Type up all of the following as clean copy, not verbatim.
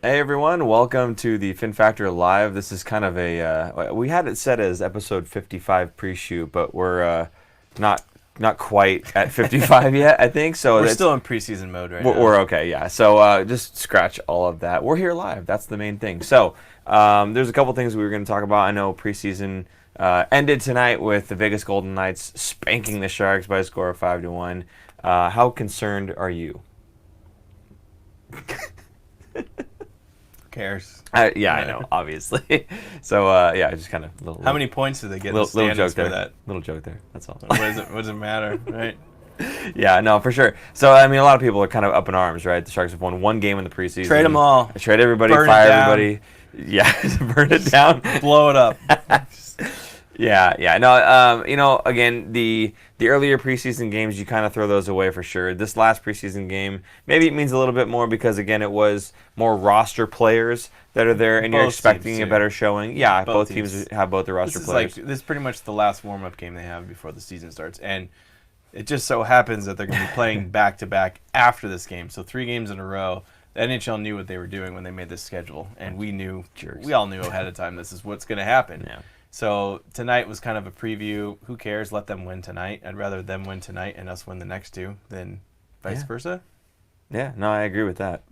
Hey everyone, welcome to the Fin Factor Live. This is kind of a we had it set as episode 55 pre-shoot, but we're not not quite at 55 yet, I think. So We're it's, still in preseason mode right we're, now. we're okay, yeah. So just scratch all of that. We're here live. That's the main thing. So there's a couple things we were going to talk about. I know preseason ended tonight with the Vegas Golden Knights spanking the Sharks by a score of 5-1. How concerned are you? Who cares? Yeah, I know, obviously. So yeah, just kind of little. How many points did they get in the little standings joke for there? that? Little joke there. That's all. What does it matter, right? Yeah, no, for sure. So I mean, a lot of people are kind of up in arms, right? The Sharks have won one game in the preseason. Trade them all. Trade everybody. Burn it fire down. everybody. Yeah, burn it down. Blow it up. Yeah. No, again, the earlier preseason games, you kind of throw those away for sure. This last preseason game, maybe it means a little bit more because, again, it was more roster players that are there, and you're Both expecting teams, a too. better showing. Yeah, both teams. teams have both the roster players. This is pretty much the last warm-up game they have before the season starts, and it just so happens that they're going to be playing back-to-back after this game. So 3 games in a row. The NHL knew what they were doing when they made this schedule, and we all knew ahead of time this is what's going to happen. Yeah. So tonight was kind of a preview. Who cares? Let them win tonight. I'd rather them win tonight and us win the next 2 than vice versa. Yeah, no, I agree with that.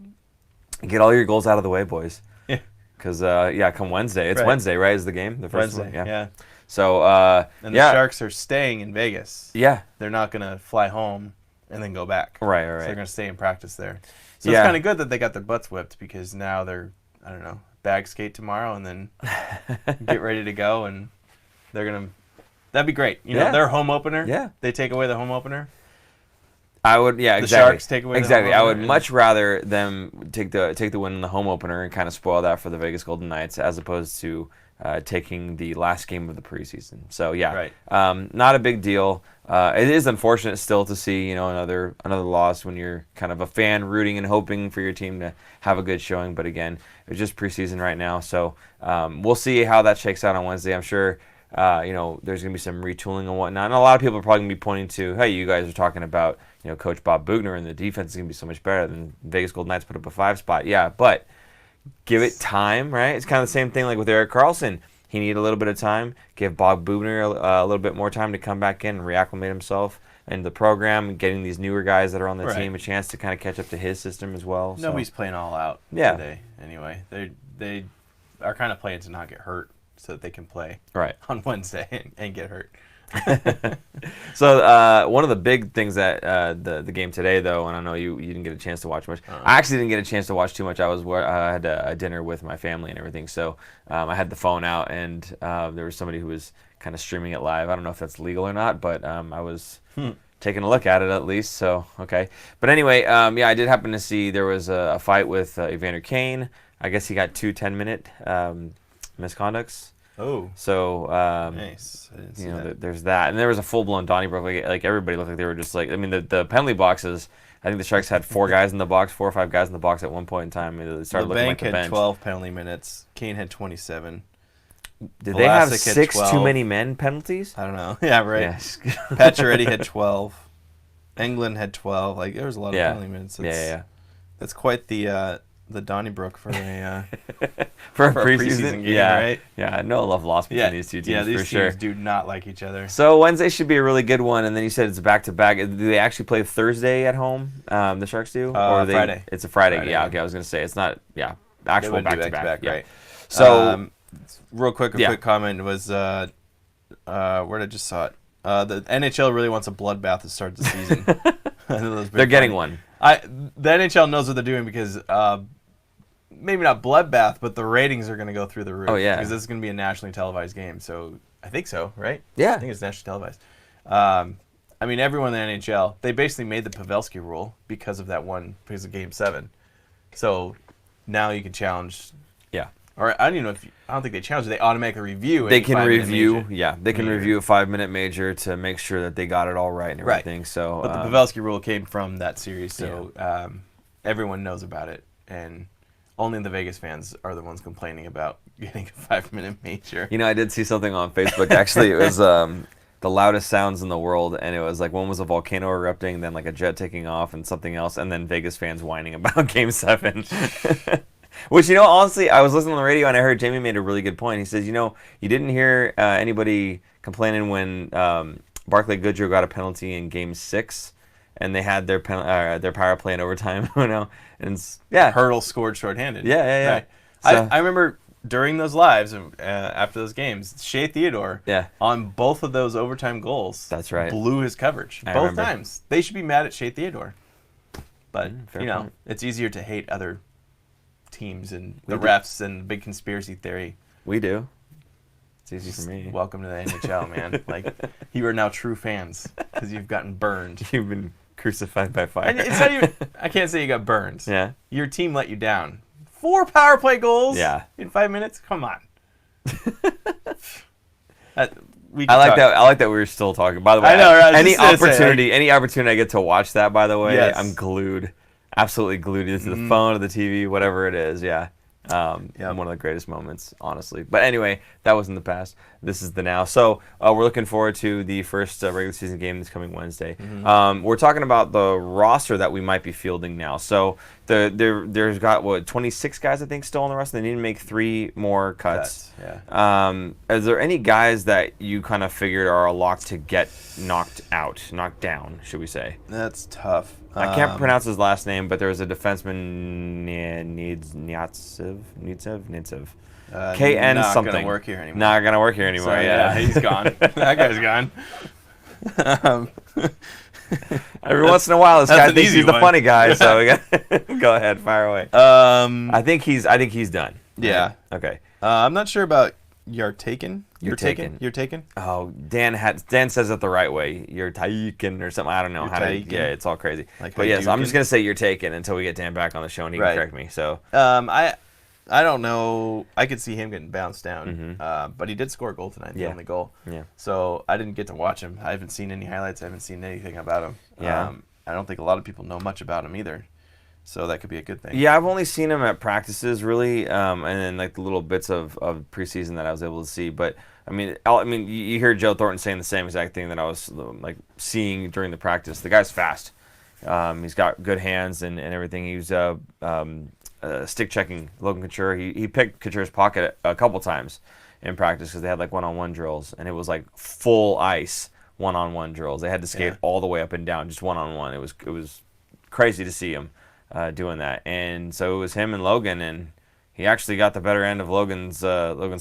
Get all your goals out of the way, boys. Yeah. Because, come Wednesday. It's Right. Wednesday, right, is the game? The first Wednesday, one? yeah. So, And the Sharks are staying in Vegas. Yeah. They're not going to fly home and then go back. Right. So they're going to stay in practice there. So Yeah. it's kind of good that they got their butts whipped because now they're, I don't know, bag skate tomorrow and then get ready to go, and that'd be great. You know, Yeah. their home opener. Yeah. They take away the home opener. I would, yeah, The exactly. Sharks take away the exactly. home I would opener, much rather them take the win in the home opener and kind of spoil that for the Vegas Golden Knights as opposed to taking the last game of the preseason. So yeah, Right. not a big deal. It is unfortunate still to see another loss when you're kind of a fan rooting and hoping for your team to have a good showing. But again, it's just preseason right now, so we'll see how that shakes out on Wednesday. I'm sure. There's going to be some retooling and whatnot. And a lot of people are probably going to be pointing to, hey, you guys are talking about, Coach Bob Bugner and the defense is going to be so much better than Vegas Golden Knights put up a 5 spot. Yeah, but give it time, right? It's kind of the same thing like with Erik Karlsson. He needed a little bit of time. Give Bob Bugner a little bit more time to come back in and reacclimate himself into the program, getting these newer guys that are on the Right. team a chance to kind of catch up to his system as well. Nobody's playing all out today anyway. They are kind of playing to not get hurt so that they can play right. on Wednesday and get hurt. So one of the big things that the game today, though, and I know you didn't get a chance to watch much. I actually didn't get a chance to watch too much. I had a dinner with my family and everything, so I had the phone out, and there was somebody who was kind of streaming it live. I don't know if that's legal or not, but I was taking a look at it at least. So okay, but anyway, I did happen to see there was a fight with Evander Kane. I guess he got 2 10-minute misconducts. Oh, So nice. I didn't see there's that, and there was a full-blown Donnybrook. Like everybody looked like they were just like. I mean, the penalty boxes. I think the Sharks had 4 guys in the box, 4 or 5 guys in the box at one point in time. They started looking like the had bench. 12 penalty minutes. Kane had 27. Did they have Vlasic had 6 12. too many men penalties? I don't know. Yeah, right. Yes. Pacioretty had 12. England had 12. Like there was a lot of penalty minutes. Yeah. That's quite the Donnybrook for a For a for a preseason game, yeah, right? Yeah, no love lost between these two teams Yeah, these for sure. teams do not like each other. So Wednesday should be a really good one, and then you said it's back to back. Do they actually play Thursday at home? The Sharks do, or Friday. It's a Friday. Friday. Yeah, okay. I was gonna say it's not. Yeah, They actual wouldn't back be to back. Yeah. right? So real quick, a quick comment was where did I just saw it? The NHL really wants a bloodbath to start the season. they're getting one. The NHL knows what they're doing because maybe not bloodbath, but the ratings are going to go through the roof. Oh, yeah. Because this is going to be a nationally televised game. So I think so, right? Yeah. I think it's nationally televised. I mean, everyone in the NHL, they basically made the Pavelski rule because of because of Game 7. So now you can challenge. Yeah. Or I don't even know I don't think they challenge it. They automatically review. They can review. Major. Yeah, they can review a 5-minute major to make sure that they got it all right and everything. Right. So, But the Pavelski rule came from that series, so everyone knows about it, and only the Vegas fans are the ones complaining about getting a 5-minute major. I did see something on Facebook. Actually, it was the loudest sounds in the world, and it was like one was a volcano erupting, then like a jet taking off, and something else, and then Vegas fans whining about Game 7. Which, honestly, I was listening on the radio and I heard Jamie made a really good point. He says, you didn't hear anybody complaining when Barclay Goodrow got a penalty in Game 6 and they had their power play in overtime, and Hurdle scored shorthanded. Yeah. Right. So, I remember during those lives, after those games, Shea Theodore, on both of those overtime goals, that's right, blew his coverage both times. They should be mad at Shea Theodore. But, point. it's easier to hate other teams and the refs and big conspiracy theory. We do. It's easy for me. Welcome to the NHL, man. Like, you are now true fans because you've gotten burned. You've been crucified by fire. And it's not even, I can't say you got burned. Yeah. Your team let you down. 4 power play goals in 5 minutes? Come on. I like that we were still talking. By the way, I know, right? Any opportunity I get to watch that, by the way, I'm glued. Absolutely glued to the phone or the TV, whatever it is. Yeah. One of the greatest moments, honestly. But anyway, that was in the past. This is the now. So we're looking forward to the first regular season game this coming Wednesday. We're talking about the roster that we might be fielding now. So there's got 26 guys I think still on the roster. They need to make 3 more cuts. Is there any guys that you kind of figured are a lock to get knocked down, should we say? That's tough. I can't pronounce his last name, but there was a defenseman, Nitsev. KN not something. Not gonna work here anymore. Not gonna work here anymore. So, yeah, he's gone. That guy's gone. Every once in a while, this guy thinks he's the funny guy. So go ahead, fire away. I think he's done. Yeah. Okay. I'm not sure about You're taken. Oh, Dan says it the right way. You're taken or something. I don't know how to. Yeah, it's all crazy. But yes, I'm just gonna say you're taken until we get Dan back on the show and he can correct me. So I don't know. I could see him getting bounced down. But he did score a goal tonight. The only goal. Yeah. So I didn't get to watch him. I haven't seen any highlights. I haven't seen anything about him. Yeah. I don't think a lot of people know much about him either. So that could be a good thing. Yeah, I've only seen him at practices, really, and then like the little bits of preseason that I was able to see. But I mean, you hear Joe Thornton saying the same exact thing that I was like seeing during the practice. The guy's fast. He's got good hands and everything. He was stick checking Logan Couture. He picked Couture's pocket a couple times in practice because they had like one-on-one drills, and it was like full ice one-on-one drills. They had to skate all the way up and down, just one-on-one. It was crazy to see him doing that. And so it was him and Logan, and he actually got the better end of Logan's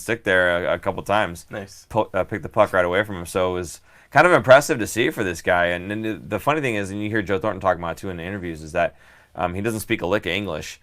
stick there a couple times. Nice. Picked the puck right away from him. So it was kind of impressive to see for this guy. And then the funny thing is, and you hear Joe Thornton talking about it too in the interviews, is that he doesn't speak a lick of English.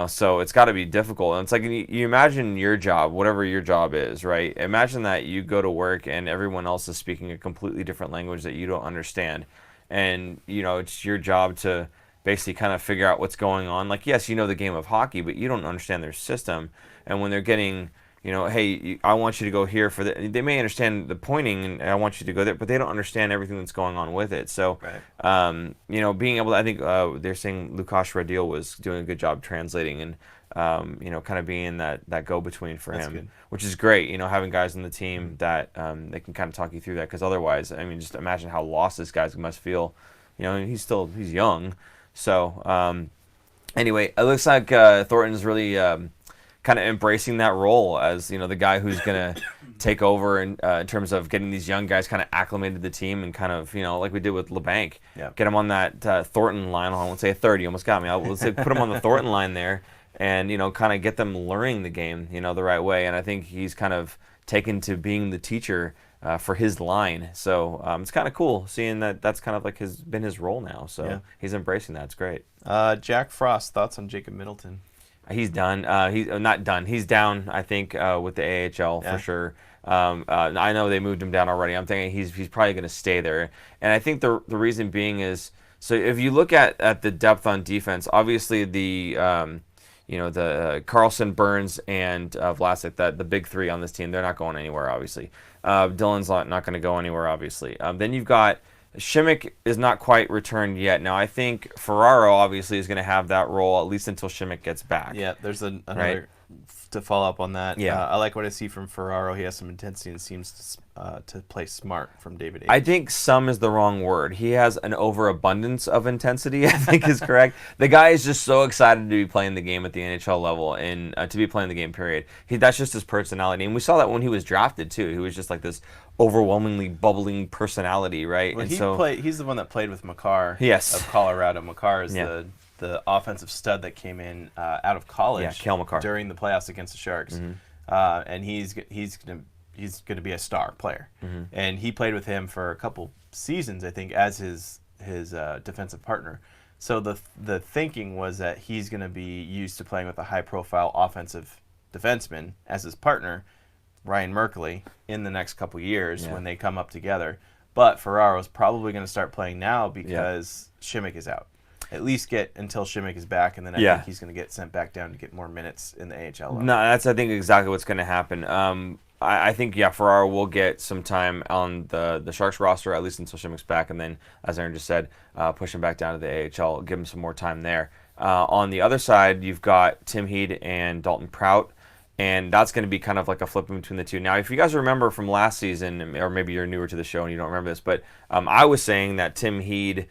So it's got to be difficult. And it's like you imagine your job, whatever your job is, right? Imagine that you go to work and everyone else is speaking a completely different language that you don't understand. And, it's your job to basically kind of figure out what's going on. Like, yes, you know the game of hockey, but you don't understand their system. And when they're getting, hey, I want you to go here for the, they may understand the pointing and I want you to go there, but they don't understand everything that's going on with it. So, being able to, I think they're saying Lukasz Radil was doing a good job translating and, kind of being that go-between for him, good. Which is great, having guys on the team that they can kind of talk you through that. Because otherwise, I mean, just imagine how lost this guy must feel. He's young. So, anyway, it looks like Thornton's really kind of embracing that role as, the guy who's going to take over in terms of getting these young guys kind of acclimated to the team and kind of, like we did with LeBanc, get him on that Thornton line. I won't say a 30, you almost got me. Let's say put him on the Thornton line there and, kind of get them learning the game, the right way. And I think he's kind of taken to being the teacher for his line. So it's kind of cool seeing that's kind of like been his role now. So he's embracing that. It's great. Jack Frost, thoughts on Jacob Middleton? He's done. He's not done. He's down, I think, with the AHL for sure. I know they moved him down already. I'm thinking he's probably going to stay there. And I think the reason being is, so if you look at the depth on defense, obviously the Carlson, Burns, and Vlasic, the big three on this team, they're not going anywhere, obviously. Dylan's not going to go anywhere, obviously. Then you've got Šimik is not quite returned yet. Now, I think Ferraro obviously is going to have that role at least until Šimik gets back. Yeah, there's another to follow up on that, Yeah. I like what I see from Ferraro. He has some intensity and seems to play smart from David H. I think some is the wrong word. He has an overabundance of intensity, I think is correct. The guy is just so excited to be playing the game at the NHL level and to be playing the game, period. That's just his personality. And we saw that when he was drafted, too. He was just like this overwhelmingly bubbling personality, right? Well, and he's the one that played with Makar Yes. of Colorado. Makar is Yeah. the offensive stud that came in out of college Yeah, Cale Makar. during the playoffs against the Sharks. And he's going to be a star player. And he played with him for a couple seasons, I think, as his defensive partner. So the thinking was that he's going to be used to playing with a high-profile offensive defenseman as his partner, Ryan Merkley, in the next couple years when they come up together. But Ferraro's probably going to start playing now because Šimek is out. At least get until Šimek is back, and then I think he's going to get sent back down to get more minutes in the AHL level. No, that's, I think, exactly what's going to happen. I think, Ferraro will get some time on the Sharks roster, at least until Šimek's back, and then, as Aaron just said, push him back down to the AHL, give him some more time there. On the other side, you've got Tim Heed and Dalton Prout, and that's going to be kind of like a flip in between the two. Now, if you guys remember from last season, or maybe you're newer to the show and you don't remember this, but I was saying that Tim Heed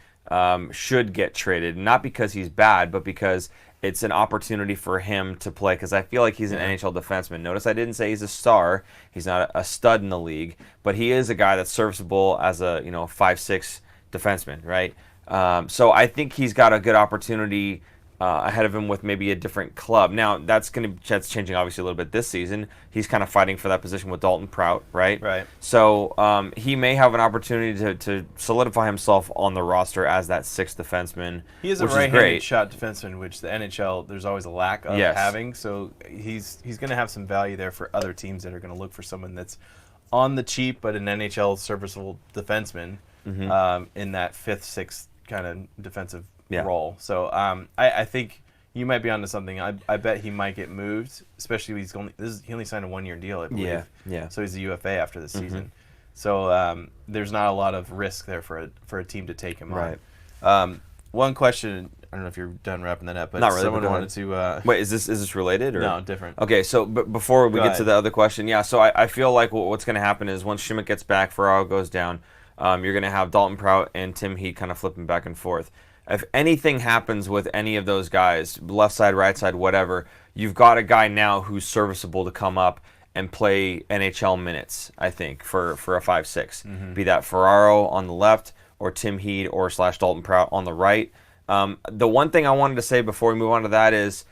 should get traded, not because he's bad, but because it's an opportunity for him to play, because I feel like he's an NHL defenseman. Notice I didn't say he's a star. He's not a stud in the league, but he is a guy that's serviceable as a 5'6" defenseman, right? So I think he's got a good opportunity ahead of him with maybe a different club. Now, that's changing obviously a little bit this season. He's kind of fighting for that position with Dalton Prout, right? Right. So he may have an opportunity to solidify himself on the roster as that sixth defenseman. He is a right-handed shot defenseman, which the NHL, there's always a lack of having. So he's going to have some value there for other teams that are going to look for someone that's on the cheap, but an NHL serviceable defenseman in that fifth, sixth kind of defensive role. So I think you might be onto something. I bet he might get moved, especially he only signed a 1-year deal, I believe. Yeah. So he's a UFA after the season. So there's not a lot of risk there for a team to take him on. One question, I don't know if you're done wrapping that up, but not really, someone wanted to. Wait, is this related or no? Different. Okay, so before we get to the other question, so I feel like what's going to happen is once Šimek gets back, Ferraro goes down. You're going to have Dalton Prout and Tim Heed kind of flipping back and forth. If anything happens with any of those guys, left side, right side, whatever, you've got a guy now who's serviceable to come up and play NHL minutes, I think, for a 5'6". Be that Ferraro on the left or Tim Heed or / Dalton Prout on the right. The one thing I wanted to say before we move on to that is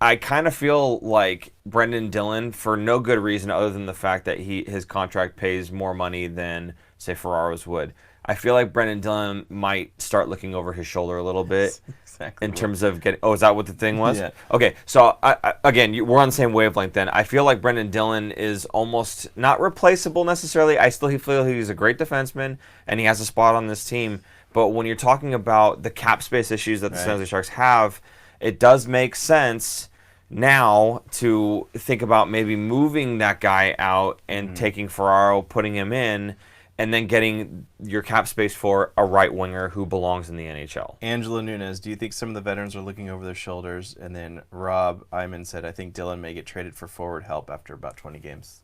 I kind of feel like Brendan Dillon, for no good reason other than the fact that his contract pays more money than, say, Ferraro's would. I feel like Brendan Dillon might start looking over his shoulder a little bit in terms of getting... Oh, is that what the thing was? Yeah. Okay, so again, we're on the same wavelength then. I feel like Brendan Dillon is almost not replaceable necessarily. I still feel he's a great defenseman and he has a spot on this team. But when you're talking about the cap space issues that the San Jose Sharks have, it does make sense now to think about maybe moving that guy out and taking Ferraro, putting him in, and then getting your cap space for a right winger who belongs in the NHL. Angela Nunes, do you think some of the veterans are looking over their shoulders? And then Rob Iman said, I think Dillon may get traded for forward help after about 20 games.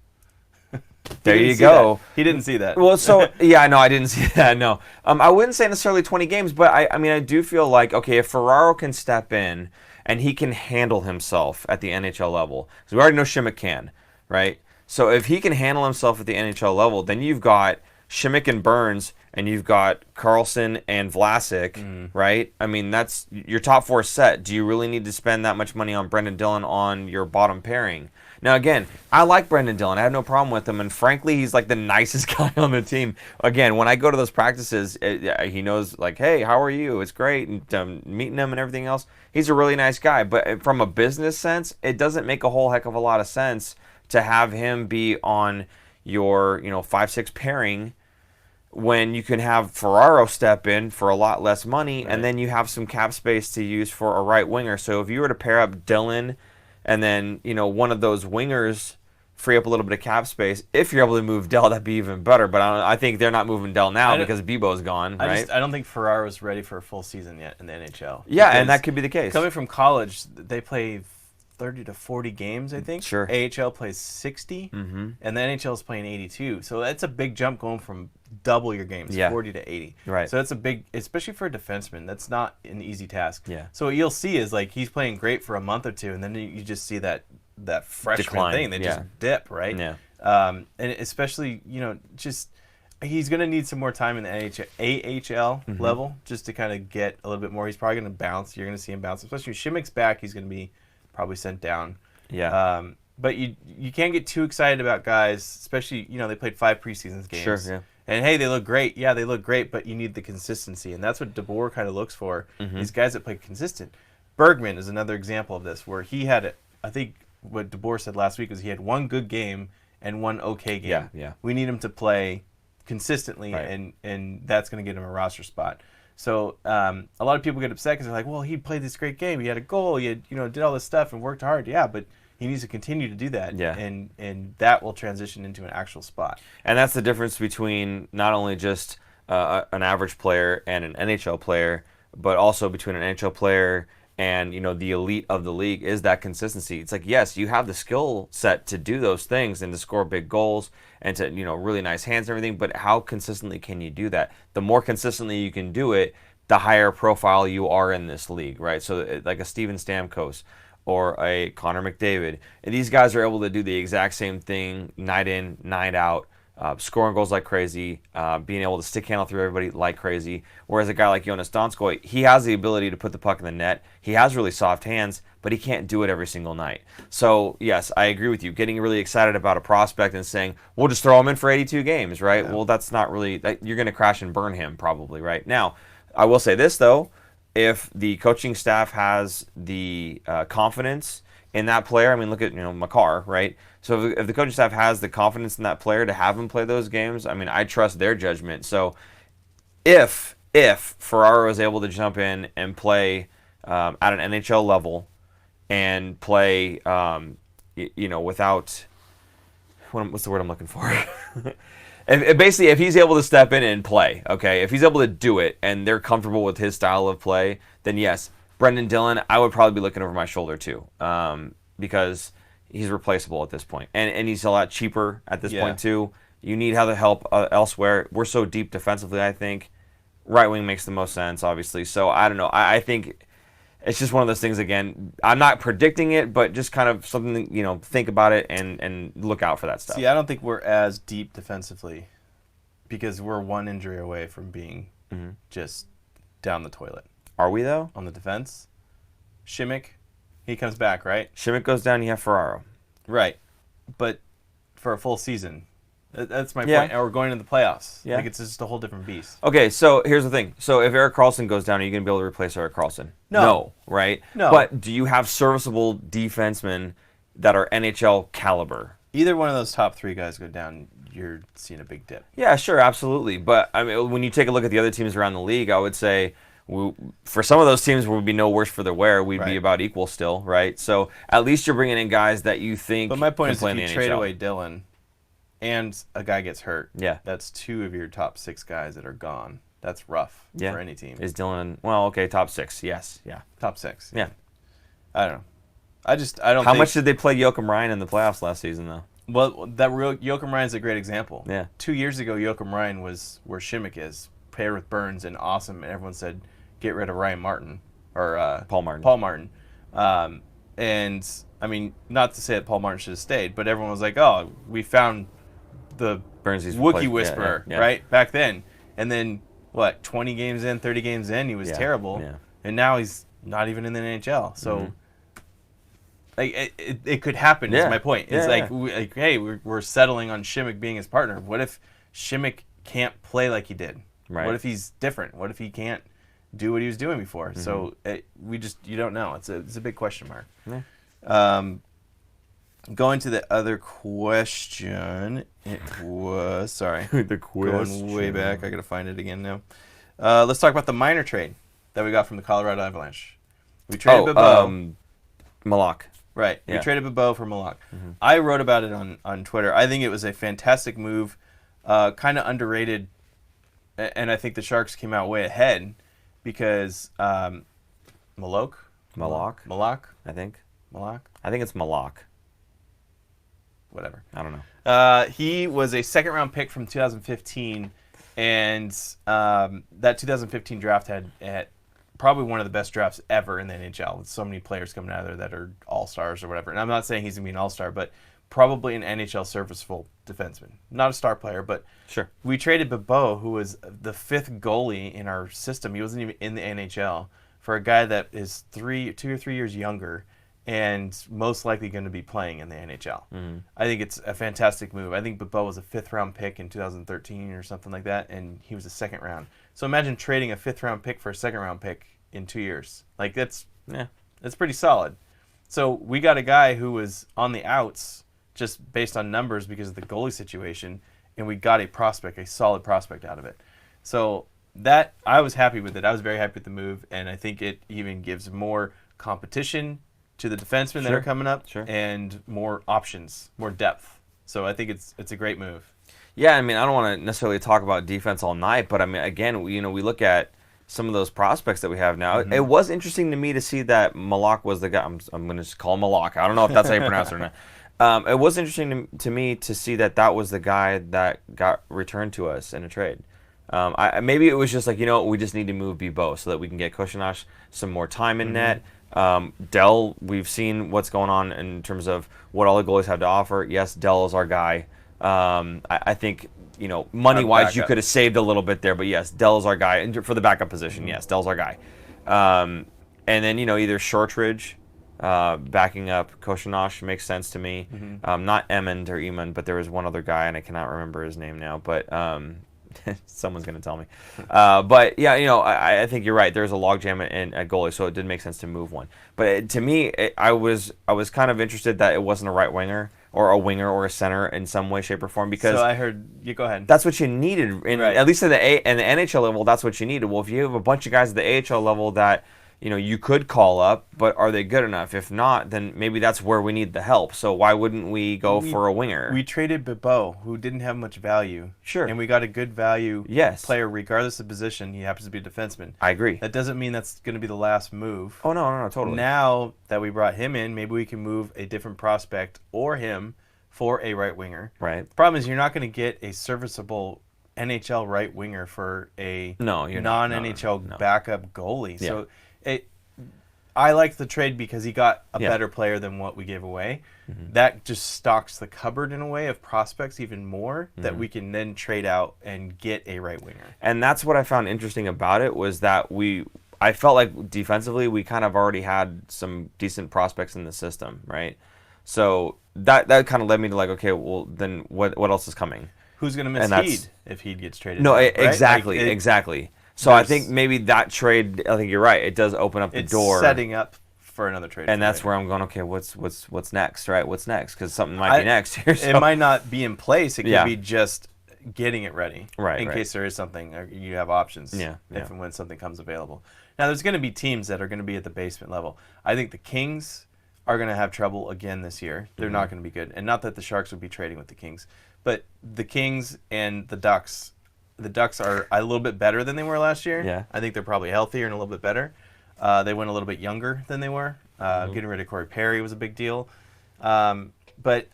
There you go. He didn't see that. Well, so, no, I didn't see that, no. I wouldn't say necessarily 20 games, but I do feel like, okay, if Ferraro can step in and he can handle himself at the NHL level, because we already know Šimek can, right? So if he can handle himself at the NHL level, then you've got Šimek and Burns, and you've got Carlson and Vlasic, right? I mean, that's your top four set. Do you really need to spend that much money on Brendan Dillon on your bottom pairing? Now, again, I like Brendan Dillon. I have no problem with him, and frankly, he's like the nicest guy on the team. Again, when I go to those practices, he knows, like, hey, how are you? It's great, and meeting him and everything else. He's a really nice guy, but from a business sense, it doesn't make a whole heck of a lot of sense to have him be on your 5'6" pairing when you can have Ferraro step in for a lot less money, and then you have some cap space to use for a right winger. So if you were to pair up Dillon and then one of those wingers, free up a little bit of cap space, if you're able to move Dell, that'd be even better. But I think they're not moving Dell now because Bebo's gone, right? I don't think Ferraro's ready for a full season yet in the NHL. Yeah, and that could be the case. Coming from college, they play 30 to 40 games, I think. Sure. AHL plays 60, Mm-hmm. and the NHL is playing 82. So that's a big jump going from double your games, 40 to 80. Right. So that's a big, especially for a defenseman, that's not an easy task. Yeah. So what you'll see is like he's playing great for a month or two, and then you just see that freshman decline. thing. They just dip, right? Yeah. And especially, just he's going to need some more time in the AHL level just to kind of get a little bit more. He's probably going to bounce. You're going to see him bounce. Especially when Shimmick's back, he's going to be probably sent down. Yeah. But you can't get too excited about guys, especially, they played 5 preseason games. Sure, yeah. And, hey, they look great. Yeah, they look great, but you need the consistency. And that's what DeBoer kind of looks for, these guys that play consistent. Bergman is another example of this, where he had, I think what DeBoer said last week was he had 1 good game and 1 okay game. Yeah. We need him to play consistently, Right. and that's going to get him a roster spot. So a lot of people get upset because they're like, well, he played this great game. He had a goal. He had, did all this stuff and worked hard. Yeah, but he needs to continue to do that. Yeah. And that will transition into an actual spot. And that's the difference between not only just an average player and an NHL player, but also between an NHL player and the elite of the league is that consistency. It's like, yes, you have the skill set to do those things and to score big goals and to really nice hands and everything, but how consistently can you do that? The more consistently you can do it, the higher profile you are in this league, right? So like a Steven Stamkos or a Connor McDavid, and these guys are able to do the exact same thing night in, night out, scoring goals like crazy, being able to stick handle through everybody like crazy. Whereas a guy like Jonas Donskoy, he has the ability to put the puck in the net. He has really soft hands, but he can't do it every single night. So, yes, I agree with you. Getting really excited about a prospect and saying, we'll just throw him in for 82 games, right? Yeah. Well, that's not really – you're going to crash and burn him probably, right? Now, I will say this, though. If the coaching staff has the confidence in that player, I mean, look at Makar, right? So if the coaching staff has the confidence in that player to have him play those games, I mean, I trust their judgment. So if Ferraro is able to jump in and play at an NHL level and play, without what's the word I'm looking for? If he's able to step in and play, okay, if he's able to do it and they're comfortable with his style of play, then yes, Brendan Dillon, I would probably be looking over my shoulder too, because he's replaceable at this point, and he's a lot cheaper at this point too. You need the help elsewhere. We're so deep defensively. I think right wing makes the most sense, obviously. So I don't know. I think it's just one of those things. Again, I'm not predicting it, but just kind of something think about it and look out for that stuff. See, I don't think we're as deep defensively because we're 1 injury away from being just down the toilet. Are we though? On the defense, Shimmick, he comes back, right? Shimmick goes down. You have Ferraro, right? But for a full season, that's my point. And we're going into the playoffs. Yeah, like it's just a whole different beast. Okay, so here's the thing. So if Erik Karlsson goes down, are you going to be able to replace Erik Karlsson? No, right? No. But do you have serviceable defensemen that are NHL caliber? Either one of those top 3 guys go down, you're seeing a big dip. Yeah, sure, absolutely. But I mean, when you take a look at the other teams around the league, I would say for some of those teams, we would be no worse for the wear. We'd be about equal still, right? So at least you're bringing in guys that you think. But my point is, can if you trade away Dillon, and a guy gets hurt, that's 2 of your top 6 guys that are gone. That's rough for any team. Is Dillon? Well, okay, top 6, yes, yeah, top 6. Yeah, I don't know. I don't. How much did they play Joakim Ryan in the playoffs last season, though? Well, Joakim Ryan's a great example. Yeah. 2 years ago, Joakim Ryan was where Shimmick is, paired with Burns and awesome, and everyone said, get rid of Ryan Martin or Paul Martin. Paul Martin, and I mean, not to say that Paul Martin should have stayed, but everyone was like, oh, we found the Wookiee Whisperer, right, back then. And then, 20 games in, 30 games in, he was terrible. Yeah. And now he's not even in the NHL. So, it could happen, is my point. It's hey, we're settling on Shimmick being his partner. What if Shimmick can't play like he did? Right. What if he's different? What if he can't do what he was doing before? So, you don't know. It's a big question mark. Yeah. Going to the other question, it was the question. Going way back. I gotta find it again now. Let's talk about the minor trade that we got from the Colorado Avalanche. We traded Bobo. Malak. Right. Yeah. We traded Bobo for Malak. I wrote about it on Twitter. I think it was a fantastic move, kind of underrated, and I think the Sharks came out way ahead because Malak, I think. Malak? I think it's Malak. Whatever. I don't know. He was a second-round pick from 2015, and that 2015 draft had probably one of the best drafts ever in the NHL, with so many players coming out of there that are all-stars or whatever. And I'm not saying he's going to be an all-star, but probably an NHL serviceable defenseman. Not a star player, but Sure. we traded Bebeau, who was the 5th goalie in our system. He wasn't even in the NHL, for a guy that is 2 or 3 years younger and most likely going to be playing in the NHL. Mm-hmm. I think it's a fantastic move. I think Bebeau was a 5th-round pick in 2013 or something like that, and he was a 2nd round. So imagine trading a 5th-round pick for a 2nd-round pick in 2 years. Like, that's pretty solid. So we got a guy who was on the outs just based on numbers because of the goalie situation, and we got a prospect, a solid prospect out of it. So that, I was happy with it. I was very happy with the move, and I think it even gives more competition to the defensemen that are coming up, and more options, more depth. So I think it's a great move. Yeah, I mean, I don't want to necessarily talk about defense all night, but I mean, again, we look at some of those prospects that we have now. Mm-hmm. It was interesting to me to see that Malak was the guy. I'm going to just call him Malak. I don't know if that's how you pronounce it or not. It was interesting to me to see that was the guy that got returned to us in a trade. Maybe it was just like, we just need to move Bebeau so that we can get Koshinash some more time in net. Dell, we've seen what's going on in terms of what all the goalies have to offer. Yes, Dell is our guy. I think, money-wise, you could have saved a little bit there, but yes, Dell is our guy. And for the backup position, yes, Dell's our guy. And then, either Shortridge backing up Koshinash makes sense to me. Not Emond or Emond, but there was one other guy, and I cannot remember his name now, but someone's going to tell me. But, yeah, I think you're right. There's a logjam at goalie, so it did make sense to move one. But to me, I was kind of interested that it wasn't a right winger or a winger or a center in some way, shape, or form, because so I heard you go ahead. That's what you needed, at least at the NHL level. That's what you needed. Well, if you have a bunch of guys at the AHL level that you could call up, but are they good enough? If not, then maybe that's where we need the help. So why wouldn't we go for a winger? We traded Bebeau, who didn't have much value. Sure. And we got a good value player regardless of position. He happens to be a defenseman. I agree. That doesn't mean that's going to be the last move. Oh, no, totally. Now that we brought him in, maybe we can move a different prospect or him for a right winger. Right. The problem is you're not going to get a serviceable NHL right winger for a non-NHL backup goalie. Yeah. So I like the trade because he got a better player than what we gave away. That just stocks the cupboard in a way of prospects even more that we can then trade out and get a right winger. And that's what I found interesting about it, was that I felt like defensively we kind of already had some decent prospects in the system, right? So that kind of led me to like, okay, well then what else is coming? Who's going to miss Heed if Heed gets traded? No, right? exactly. So I think maybe that trade, I think you're right, it does open up the door. It's setting up for another trade. And that's where I'm going, okay, what's next, right? What's next? Because something might be next here. So. It might not be in place. It could be just getting it ready. Right. In case there is something, or you have options if and when something comes available. Now, there's going to be teams that are going to be at the basement level. I think the Kings are going to have trouble again this year. They're not going to be good. And not that the Sharks would be trading with the Kings, but the Kings and the Ducks are a little bit better than they were last year. Yeah. I think they're probably healthier and a little bit better. They went a little bit younger than they were. Getting rid of Corey Perry was a big deal. But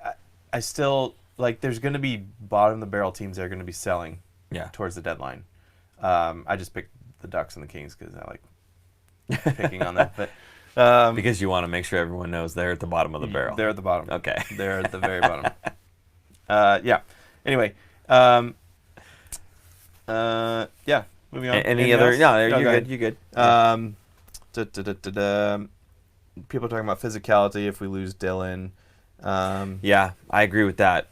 I still, there's going to be bottom-of-the-barrel teams that are going to be selling towards the deadline. I just picked the Ducks and the Kings because I like picking on that. But because you want to make sure everyone knows they're at the bottom of the barrel. They're at the bottom. Okay. They're at the very bottom. Anyway. Moving on. Any other? No, you're good. You're good. People talking about physicality if we lose Dylan. Yeah, I agree with that.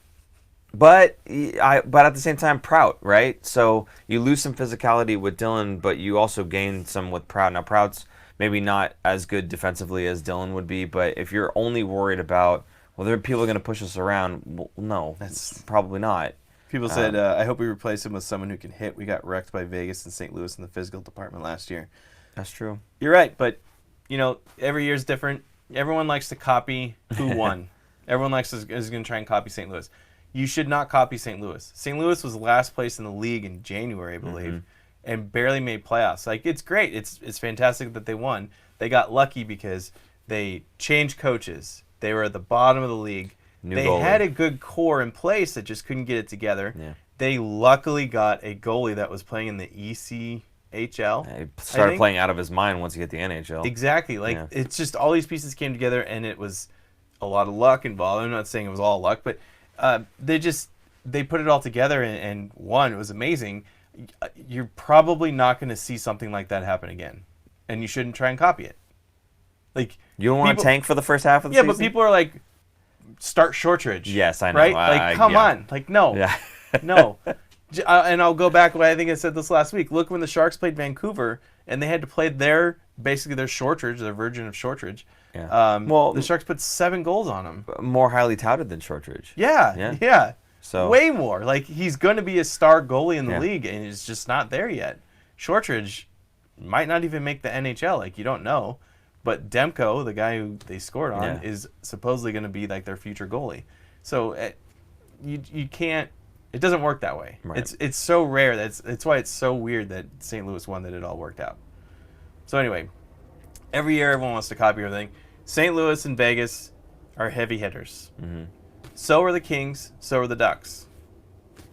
But at the same time, Prout, right? So you lose some physicality with Dylan, but you also gain some with Prout. Now, Prout's maybe not as good defensively as Dylan would be, but if you're only worried about, well, there are people going to push us around, well, no, that's probably not. People said, I hope we replace him with someone who can hit. We got wrecked by Vegas and St. Louis in the physical department last year. That's true. You're right, but, every year's different. Everyone likes to copy who won. Everyone is going to try and copy St. Louis. You should not copy St. Louis. St. Louis was last place in the league in January, I believe, and barely made playoffs. It's great. It's fantastic that they won. They got lucky because They changed coaches. They were at the bottom of the league. New They goalie. had a good core in place that just couldn't get it together. Yeah. They luckily got a goalie that was playing in the ECHL. He started playing out of his mind once he hit the NHL. Exactly. Like, it's just all these pieces came together, and it was a lot of luck involved. I'm not saying it was all luck, but they put it all together and won. It was amazing. You're probably not going to see something like that happen again, and you shouldn't try and copy it. Like, you don't want to tank for the first half of the season? Yeah, but people are like, start Shortridge. Yes, I know. Right? Like, come on. Like, no. Yeah. No. And I'll go back, I think I said this last week. Look when the Sharks played Vancouver, and they had to play basically their Shortridge, their version of Shortridge. Yeah. Well, the Sharks put 7 goals on them. More highly touted than Shortridge. Yeah. So way more. Like, he's going to be a star goalie in the league, and he's just not there yet. Shortridge might not even make the NHL. Like, you don't know. But Demko, the guy who they scored on, is supposedly going to be like their future goalie. So you can't. It doesn't work that way. Right. It's so rare. It's why it's so weird that St. Louis won, that it all worked out. So anyway, every year everyone wants to copy everything. St. Louis and Vegas are heavy hitters. Mm-hmm. So are the Kings. So are the Ducks.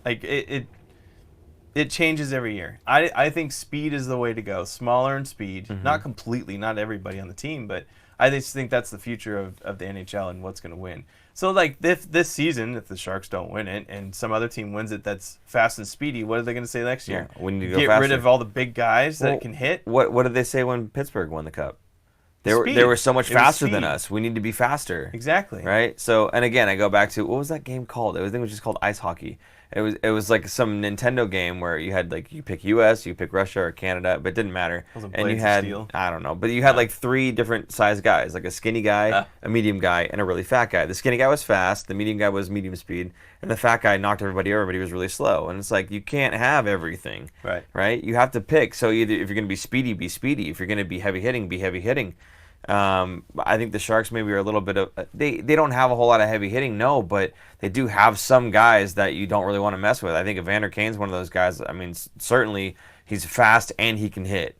Like, it changes every year. I think speed is the way to go. Smaller and speed. Mm-hmm. Not completely, not everybody on the team, but I just think that's the future of the NHL and what's going to win. So, like, this season, if the Sharks don't win it and some other team wins it that's fast and speedy, what are they going to say next year? Yeah, we need to go Get faster. rid of all the big guys that can hit? What did they say when Pittsburgh won the Cup? They Speed. were so much It was faster than speed. us. We need to be faster. Exactly. Right? So, and again, I go back to, what was that game called? I think it was just called ice hockey. It was like some Nintendo game where you had, like, you pick US, you pick Russia or Canada, but it didn't matter. Wasn't And you Blades of had, Steel? I don't know, but you had like 3 different size guys, like a skinny guy, a medium guy, and a really fat guy. The skinny guy was fast, the medium guy was medium speed, and the fat guy knocked everybody over, but he was really slow. And it's like, you can't have everything. Right? You have to pick. So either if you're going to be speedy, be speedy. If you're going to be heavy hitting, be heavy hitting. I think the Sharks maybe are a little bit of they don't have a whole lot of heavy hitting, no, but they do have some guys that you don't really want to mess with. I think Evander Kane's one of those guys. I mean, certainly he's fast and he can hit.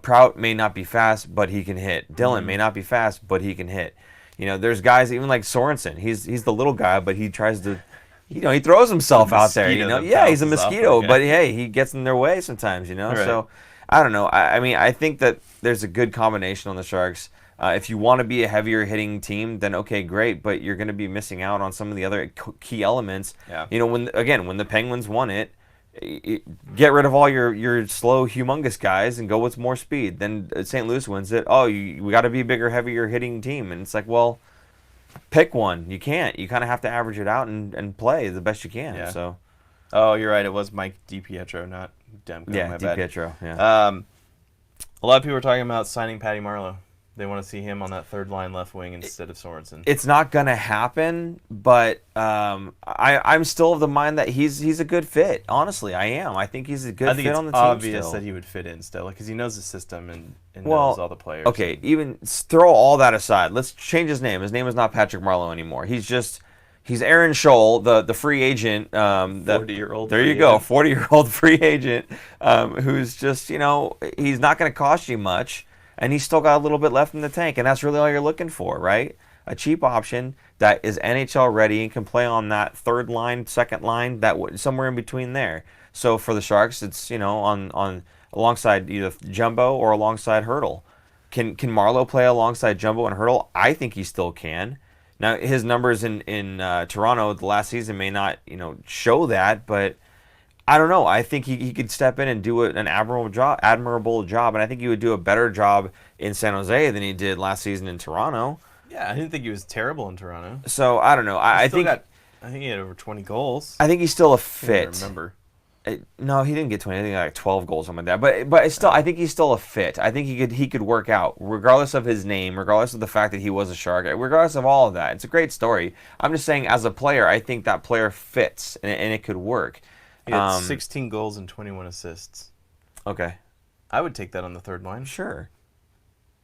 Prout may not be fast, but he can hit. Dillon may not be fast, but he can hit. You know, there's guys even like Sorensen. He's the little guy, but he tries to, you know, he throws himself out there. You know, yeah, he's a mosquito, but hey, he gets in their way sometimes. You know, so. I don't know. I mean, I think that there's a good combination on the Sharks. If you want to be a heavier hitting team, then okay, great. But you're going to be missing out on some of the other key elements. Yeah. You know, when the Penguins won it, get rid of all your slow, humongous guys and go with more speed. Then St. Louis wins it. Oh, we got to be a bigger, heavier hitting team. And it's like, well, pick one. You can't. You kind of have to average it out and play the best you can. Yeah. So. Oh, you're right. It was Mike DiPietro, not Demko. Yeah, my bad. DiPietro. Yeah. A lot of people are talking about signing Patty Marleau. They want to see him on that third line left wing instead of Sorensen. It's not going to happen, but I'm still of the mind that he's a good fit. Honestly, I am. I think he's a good fit on the team. I think it's obvious still. that he would fit in still because he knows the system and knows all the players. Okay, even throw all that aside. Let's change his name. His name is not Patrick Marleau anymore. He's Aaron Sholl, the free agent. 40-year-old. There you go, 40-year-old free agent who's just, you know, he's not going to cost you much, and he's still got a little bit left in the tank, and that's really all you're looking for, right? A cheap option that is NHL ready and can play on that third line, second line, somewhere in between there. So for the Sharks, it's, you know, on alongside either Jumbo or alongside Hurdle. Can Marleau play alongside Jumbo and Hurdle? I think he still can. Now, his numbers in Toronto the last season may not, you know, show that, but I don't know. I think he could step in and do an admirable job, and I think he would do a better job in San Jose than he did last season in Toronto. Yeah, I didn't think he was terrible in Toronto. So I don't know. I think he had over 20 goals. I think he's still a I fit. don't remember. No, he didn't get 20. I think like 12 goals, something like that. But still, I think he's still a fit. I think he could work out, regardless of his name, regardless of the fact that he was a Shark, regardless of all of that. It's a great story. I'm just saying, as a player, I think that player fits, and it could work. He had 16 goals and 21 assists. Okay. I would take that on the third line. Sure.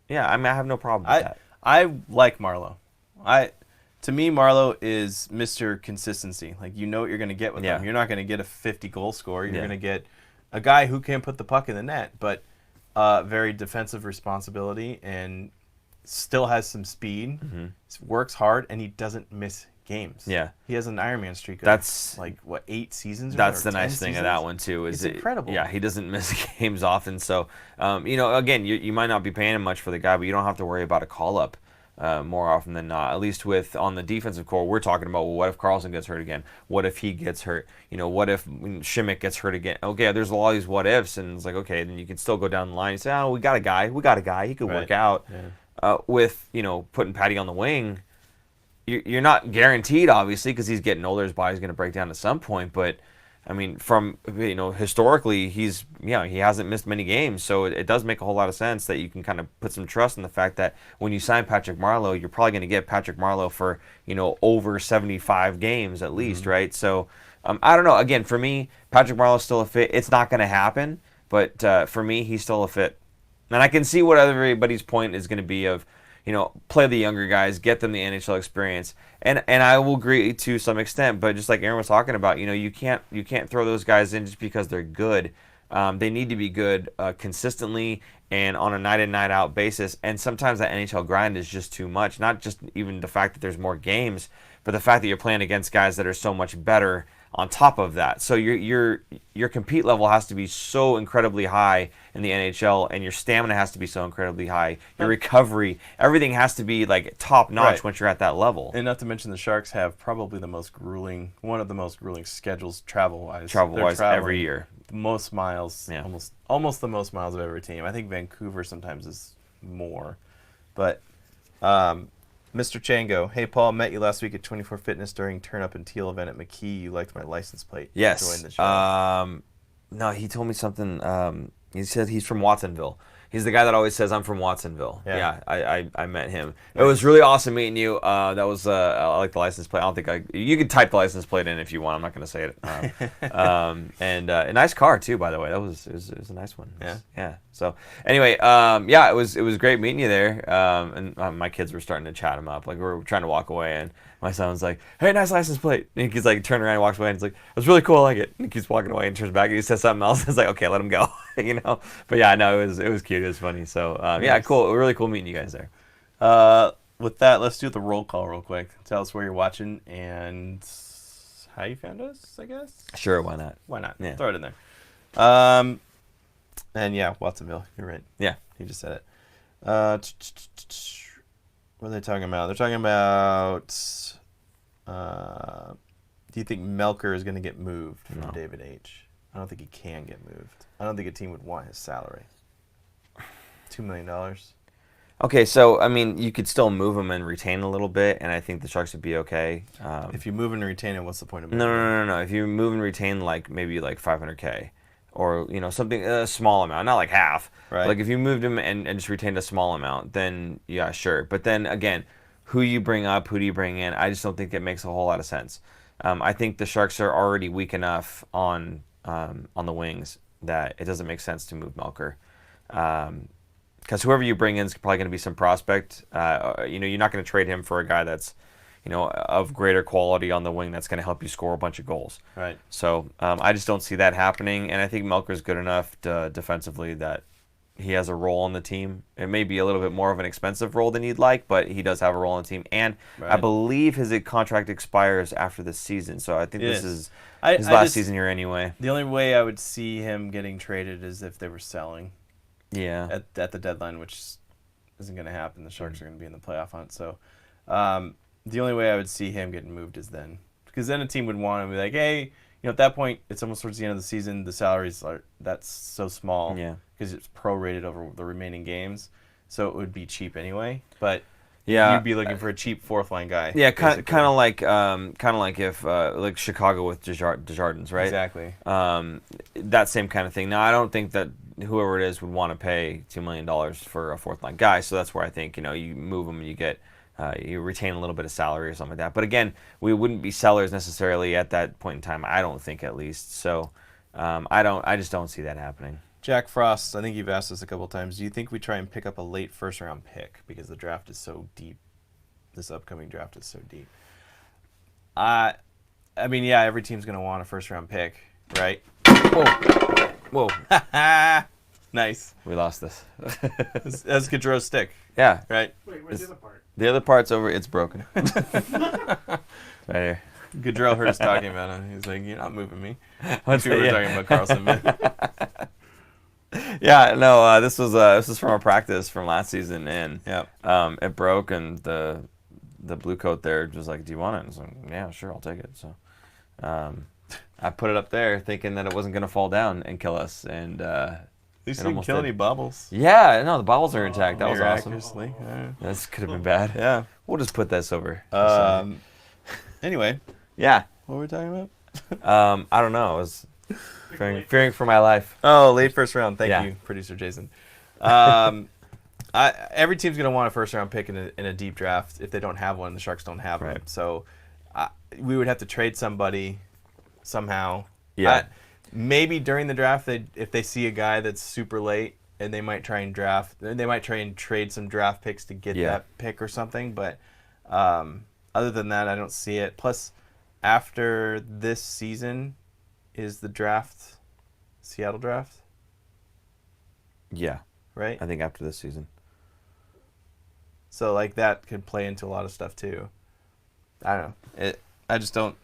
Yeah, I mean, I have no problem with that. I like Marleau. To me, Marleau is Mr. Consistency. Like, you know what you're going to get with him. You're not going to get a 50-goal scorer. You're going to get a guy who can put the puck in the net, but very defensive responsibility and still has some speed, works hard, and he doesn't miss games. Yeah. He has an Ironman streak of That's 8 seasons? That's or the nice 10 thing seasons? of that one too. It's incredible. Yeah, he doesn't miss games often. So, again, you might not be paying him much for the guy, but you don't have to worry about a call up more often than not. At least on the defensive core, we're talking about, well, what if Carlson gets hurt again? What if he gets hurt? What if Schmidt gets hurt again? Okay, there's a lot of these what ifs, and it's like, okay, then you can still go down the line and say, oh, we got a guy, he could work out. Yeah. With putting Patty on the wing. You're not guaranteed, obviously, because he's getting older. His body's going to break down at some point. But I mean, from historically, he hasn't missed many games, so it does make a whole lot of sense that you can kind of put some trust in the fact that when you sign Patrick Marleau, you're probably going to get Patrick Marleau for over 75 games at least, right? So I don't know. Again, for me, Patrick Marleau's still a fit. It's not going to happen, but for me, he's still a fit, and I can see what everybody's point is going to be of. Play the younger guys, get them the NHL experience, and I will agree to some extent. But just like Aaron was talking about, you can't throw those guys in just because they're good. They need to be good consistently and on a night in night out basis. And sometimes that NHL grind is just too much. Not just even the fact that there's more games, but the fact that you're playing against guys that are so much better on top of that. So your compete level has to be so incredibly high in the NHL, and your stamina has to be so incredibly high. Your recovery, everything has to be like top notch once you're at that level. And not to mention the Sharks have probably one of the most grueling schedules travel wise Every year. The most miles, almost the most miles of every team. I think Vancouver sometimes is more, but. Mr. Chango, hey Paul, met you last week at 24 Fitness during Turn Up and Teal event at McKee. You liked my license plate. Yes. Joined the show. No, he told me something. He said he's from Watsonville. He's the guy that always says I'm from Watsonville. Yeah, I met him. Nice. It was really awesome meeting you. That was I like the license plate. I don't think you can type the license plate in if you want. I'm not going to say it. And a nice car too, by the way. It was a nice one. Yeah. So anyway, it was great meeting you there. And my kids were starting to chat him up. Like we were trying to walk away, and my son was like, "Hey, nice license plate." And he's like, turning around and walks away, and he's like, "It was really cool. I like it." And he keeps walking away and turns back, and he says something else. It's like, okay, let him go. But yeah, no, it was cute. It was funny. So nice. Cool. Really cool meeting you guys there. With that, let's do the roll call real quick. Tell us where you're watching and how you found us, I guess. Sure, why not? Why not? Yeah. Throw it in there. And yeah, Watsonville. You're right. Yeah. You just said it. What are they talking about? They're talking about, do you think Melker is going to get moved from David H? I don't think he can get moved. I don't think a team would want his salary. $2 million. Okay, so, I mean, you could still move him and retain a little bit, and I think the Sharks would be okay. If you move and retain it, what's the point of moving? No. If you move and retain, maybe $500K. Or, something, a small amount, not like half. Right. Like, if you moved him and just retained a small amount, then, yeah, sure. But then, again, who you bring up, who do you bring in, I just don't think it makes a whole lot of sense. I think the Sharks are already weak enough on the wings that it doesn't make sense to move Melker. Because whoever you bring in is probably going to be some prospect. You're not going to trade him for a guy that's, of greater quality on the wing that's going to help you score a bunch of goals. Right. So I just don't see that happening, and I think Melker's good enough defensively that he has a role on the team. It may be a little bit more of an expensive role than you'd like, but he does have a role on the team. And I believe his contract expires after this season, so I think this is his last season here anyway. The only way I would see him getting traded is if they were selling. Yeah. At the deadline, which isn't going to happen. The Sharks are going to be in the playoff hunt. So the only way I would see him getting moved is then. Because then a team would want to be like, hey, at that point, it's almost towards the end of the season. The salaries that's so small. Yeah. Because it's prorated over the remaining games. So it would be cheap anyway. But you'd be looking for a cheap fourth line guy. Yeah, kind of like if like Chicago with Desjardins, right? Exactly. That same kind of thing. Now, I don't think that whoever it is would want to pay $2 million for a fourth line guy. So that's where I think you move them and you get you retain a little bit of salary or something like that. But again, we wouldn't be sellers necessarily at that point in time. I don't think, at least. So I just don't see that happening. Jack Frost, I think you've asked us a couple times. Do you think we try and pick up a late first-round pick because the draft is so deep? This upcoming draft is so deep. I mean, yeah, every team's going to want a first-round pick, right? Whoa. Nice. We lost this. That's Gaudreau's stick. Yeah. Right. Wait, where's the other part? The other part's over. It's broken. Right here. Gaudreau heard us talking about it. He's like, "You're not moving me." What's We were talking about Carlson. But Yeah, no, this was from a practice from last season, and yeah. it broke, and the blue coat there was like, "Do you want it?" And I was like, "Yeah, sure, I'll take it." So, I put it up there, thinking that it wasn't gonna fall down and kill us, and At least it you didn't almost kill did. any bubbles. Yeah, no, the bobbles are intact. That was awesome. Miraculously. This could have been bad. Yeah. We'll just put this over. Anyway, Yeah. what were we talking about? I don't know. I was fearing for my life. Oh, late first round. Thank Yeah. you, producer Jason. Every team's going to want a first round pick in a deep draft. If they don't have one, the Sharks don't have one. Right. So we would have to trade somebody somehow. Yeah. Maybe during the draft, if they see a guy that's super late, and they might try and trade some draft picks to get that pick or something. But other than that, I don't see it. Plus, after this season is the draft, Seattle draft, Yeah, right? I think after this season. So like that could play into a lot of stuff too. I don't know. I just don't.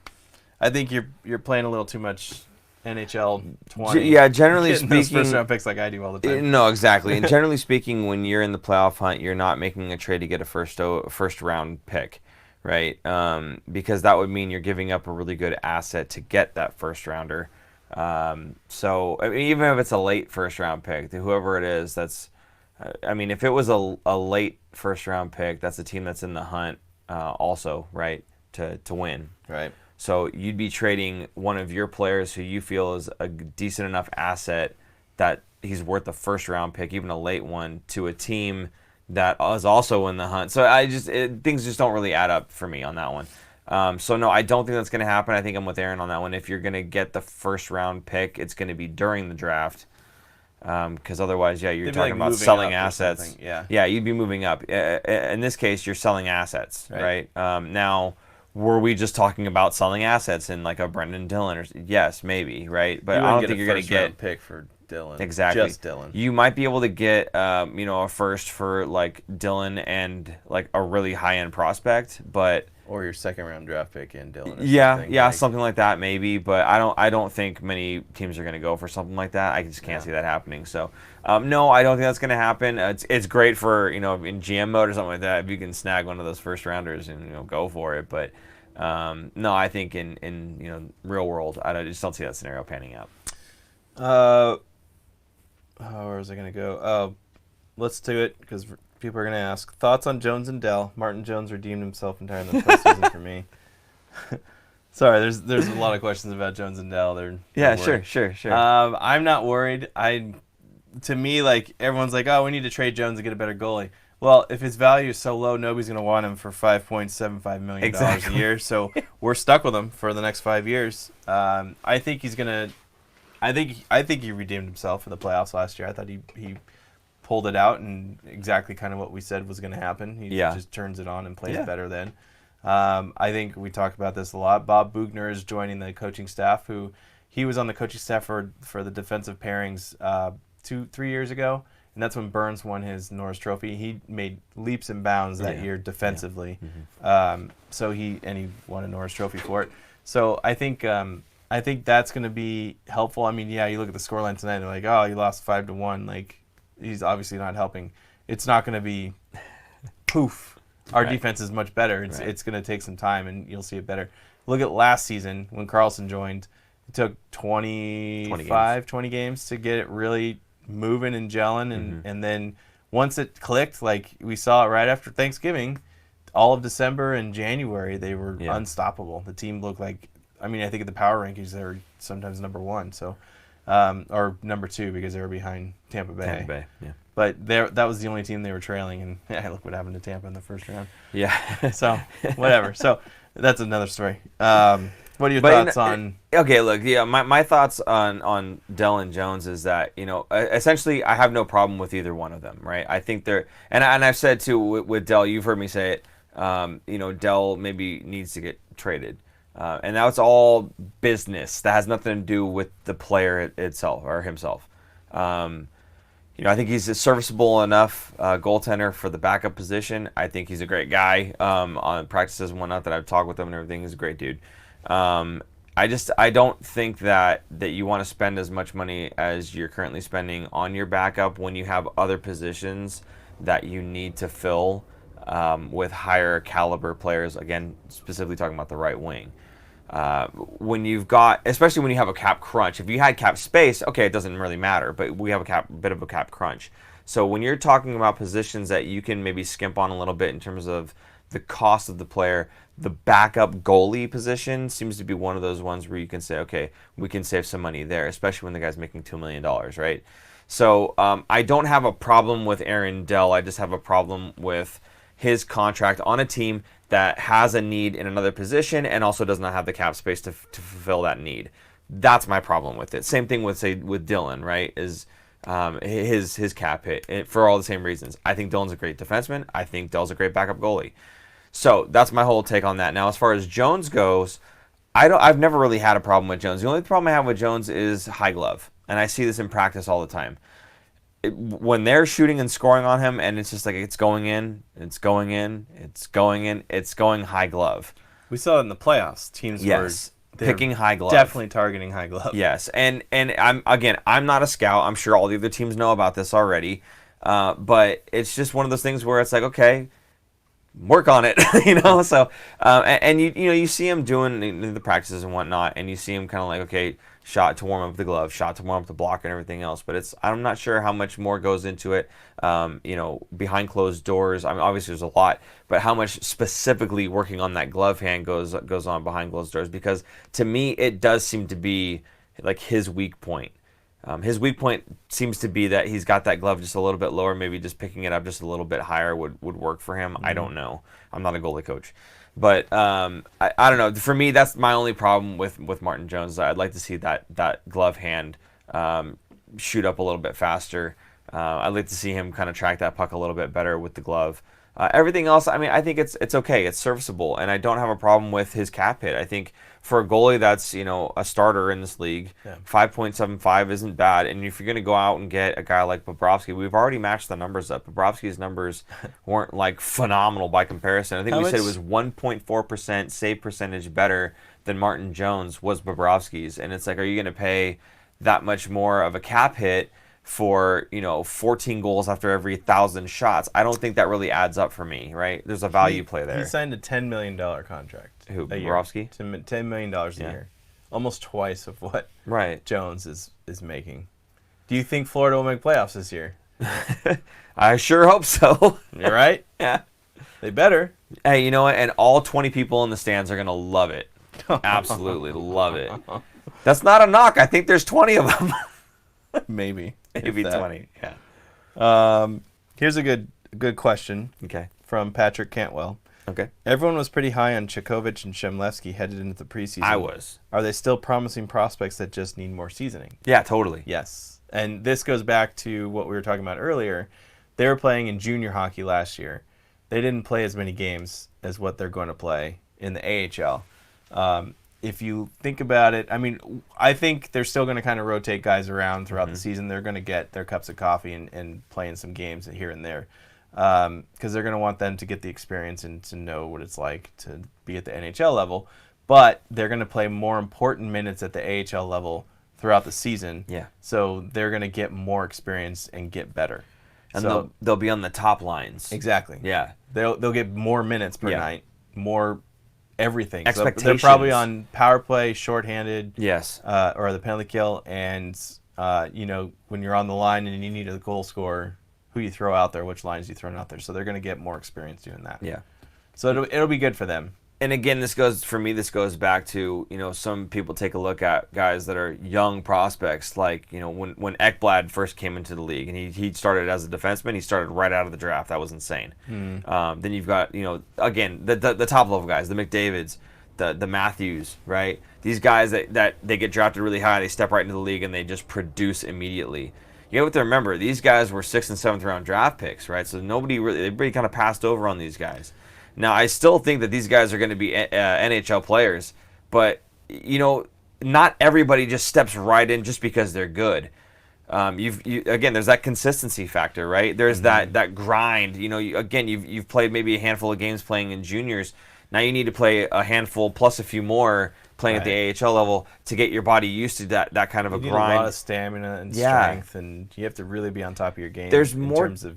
I think you're playing a little too much NHL 20. Yeah, generally Getting those speaking, first round picks like I do all the time. no, exactly. And generally speaking, when you're in the playoff hunt, you're not making a trade to get a first round pick, right? Because that would mean you're giving up a really good asset to get that first rounder. So I mean, even if it's a late first round pick, whoever it is, that's. I mean, if it was a late first round pick, that's a team that's in the hunt, also, right, to win. Right. So you'd be trading one of your players who you feel is a decent enough asset that he's worth a first round pick, even a late one, to a team that is also in the hunt. So things just don't really add up for me on that one. So no, I don't think that's going to happen. I think I'm with Aaron on that one. If you're going to get the first round pick, it's going to be during the draft. Because otherwise, yeah, you're talking about selling assets. Yeah, you'd be moving up. In this case, you're selling assets, right? Now, were we just talking about selling assets in like a Brendan Dillon? Or yes, maybe, right? But I don't think you're going to get a pick for Dillon. Exactly. Just Dillon. You might be able to get, a first for like Dillon and like a really high end prospect, but. Or your second round draft pick in Dillon. Something like that maybe, but I don't think many teams are going to go for something like that. I just can't see that happening. So, no, I don't think that's going to happen. It's great for in GM mode or something like that if you can snag one of those first rounders and go for it. But no, I think in real world, I just don't see that scenario panning out. Where was I going to go? Let's do it because people are going to ask. Thoughts on Jones and Dell? Martin Jones redeemed himself entirely in the postseason for me. Sorry, there's a lot of questions about Jones and Dell. Sure. I'm not worried. To me, like everyone's like, oh, we need to trade Jones and get a better goalie. Well, if his value is so low, nobody's going to want him for $5.75 million a year. So we're stuck with him for the next 5 years. I think he's going to. I think he redeemed himself in the playoffs last year. I thought he pulled it out and exactly kind of what we said was going to happen. He just turns it on and plays better then. I think we talk about this a lot. Bob Bugner is joining the coaching staff. He was on the coaching staff for the defensive pairings 2-3 years ago, and that's when Burns won his Norris Trophy. He made leaps and bounds that year defensively. Yeah. Mm-hmm. So he won a Norris Trophy for it. So I think that's going to be helpful. I mean, you look at the scoreline tonight, they're like, oh, you lost 5-1. Like, he's obviously not helping. It's not going to be poof. Our defense is much better. It's going to take some time, and you'll see it better. Look at last season when Carlson joined. It took 20 games to get it really moving and gelling, and then once it clicked, like we saw it right after Thanksgiving, all of December and January, they were unstoppable. The team looked like, I think at the power rankings, they were sometimes number 1, so or number 2 because they were behind Tampa Bay. Yeah. But that was the only team they were trailing, and look what happened to Tampa in the first round. Yeah. So whatever. So that's another story. What are your thoughts on? Okay, look, my thoughts on Dell and Jones is that essentially I have no problem with either one of them, right? I think they're and I've said too with Dell, you've heard me say it. Dell maybe needs to get traded. And that's all business. That has nothing to do with the player itself or himself. I think he's a serviceable enough goaltender for the backup position. I think he's a great guy on practices and whatnot that I've talked with him and everything. He's a great dude. I don't think that you want to spend as much money as you're currently spending on your backup when you have other positions that you need to fill with higher caliber players. Again, specifically talking about the right wing. When you've got, especially when you have a cap crunch, if you had cap space, okay, it doesn't really matter, but we have a bit of a cap crunch. So when you're talking about positions that you can maybe skimp on a little bit in terms of the cost of the player, the backup goalie position seems to be one of those ones where you can say, okay, we can save some money there, especially when the guy's making $2 million, right? So I don't have a problem with Aaron Dell. I just have a problem with his contract on a team that has a need in another position and also does not have the cap space to fulfill that need. That's my problem with it. Same thing with, say, with Dylan, right? Is his cap hit for all the same reasons. I think Dylan's a great defenseman. I think Dell's a great backup goalie. So that's my whole take on that. Now, as far as Jones goes, I've never really had a problem with Jones. The only problem I have with Jones is high glove, and I see this in practice all the time. When they're shooting and scoring on him, and it's just like it's going in, it's going in, it's going in, it's going high glove. We saw it in the playoffs. Teams were picking high glove, definitely targeting high glove. Yes, and I'm not a scout. I'm sure all the other teams know about this already, but it's just one of those things where it's like, okay, work on it, So, and you see him doing the practices and whatnot, and you see him kind of like, okay, shot to warm up the glove, shot to warm up the block, and everything else. But I'm not sure how much more goes into it, behind closed doors. I mean, obviously there's a lot, but how much specifically working on that glove hand goes on behind closed doors? Because to me, it does seem to be like his weak point. His weak point seems to be that he's got that glove just a little bit lower. Maybe just picking it up just a little bit higher would work for him. Mm-hmm. I don't know. I'm not a goalie coach. But I don't know. For me, that's my only problem with Martin Jones. I'd like to see that glove hand shoot up a little bit faster. I'd like to see him kind of track that puck a little bit better with the glove. Everything else, I mean, I think it's okay. It's serviceable, and I don't have a problem with his cap hit. I think for a goalie that's a starter in this league, 5.75 isn't bad. And if you're going to go out and get a guy like Bobrovsky, we've already matched the numbers up. Bobrovsky's numbers weren't like phenomenal by comparison. I think we said it was 1.4% save percentage better than Martin Jones was Bobrovsky's. And it's like, are you going to pay that much more of a cap hit for 14 goals after every 1,000 shots? I don't think that really adds up for me, right? There's a value play there. He signed a $10 million contract. Who, Bobrovsky? $10 million a year. Almost twice of what Jones is making. Do you think Florida will make playoffs this year? I sure hope so. You're right? Yeah. They better. Hey, you know what? And all 20 people in the stands are going to love it. Absolutely love it. That's not a knock. I think there's 20 of them. Maybe 20. Yeah. Here's a good question. Okay. From Patrick Cantwell. Okay. Everyone was pretty high on Chekhovich and Shemlevsky headed into the preseason. I was. Are they still promising prospects that just need more seasoning? Yeah, totally. Yes. And this goes back to what we were talking about earlier. They were playing in junior hockey last year. They didn't play as many games as what they're going to play in the AHL. If you think about it, I mean, I think they're still going to kind of rotate guys around throughout the season. They're going to get their cups of coffee and play in some games here and there because they're going to want them to get the experience and to know what it's like to be at the NHL level. But they're going to play more important minutes at the AHL level throughout the season. Yeah. So they're going to get more experience and get better. And so, they'll be on the top lines. Exactly. Yeah. They'll get more minutes per night, more everything. Expectations. So they're probably on power play, shorthanded. Yes. Or the penalty kill, and when you're on the line and you need a goal scorer, who you throw out there, which lines you throw out there. So they're going to get more experience doing that. Yeah. So it'll be good for them. And again, this goes back to, some people take a look at guys that are young prospects, like, when Ekblad first came into the league and he started as a defenseman, he started right out of the draft. That was insane. Then you've got, again, the top level guys, the McDavids, the Matthews, right? These guys that they get drafted really high, they step right into the league and they just produce immediately. You have to remember, these guys were 6th and 7th round draft picks, right? So everybody kind of passed over on these guys. Now, I still think that these guys are going to be NHL players, but, not everybody just steps right in just because they're good. Again, there's that consistency factor, right? There's that grind. You've played maybe a handful of games playing in juniors. Now you need to play a handful plus a few more playing at the AHL level to get your body used to that kind of a grind. You need a lot of stamina and strength, and you have to really be on top of your game. There's in more terms of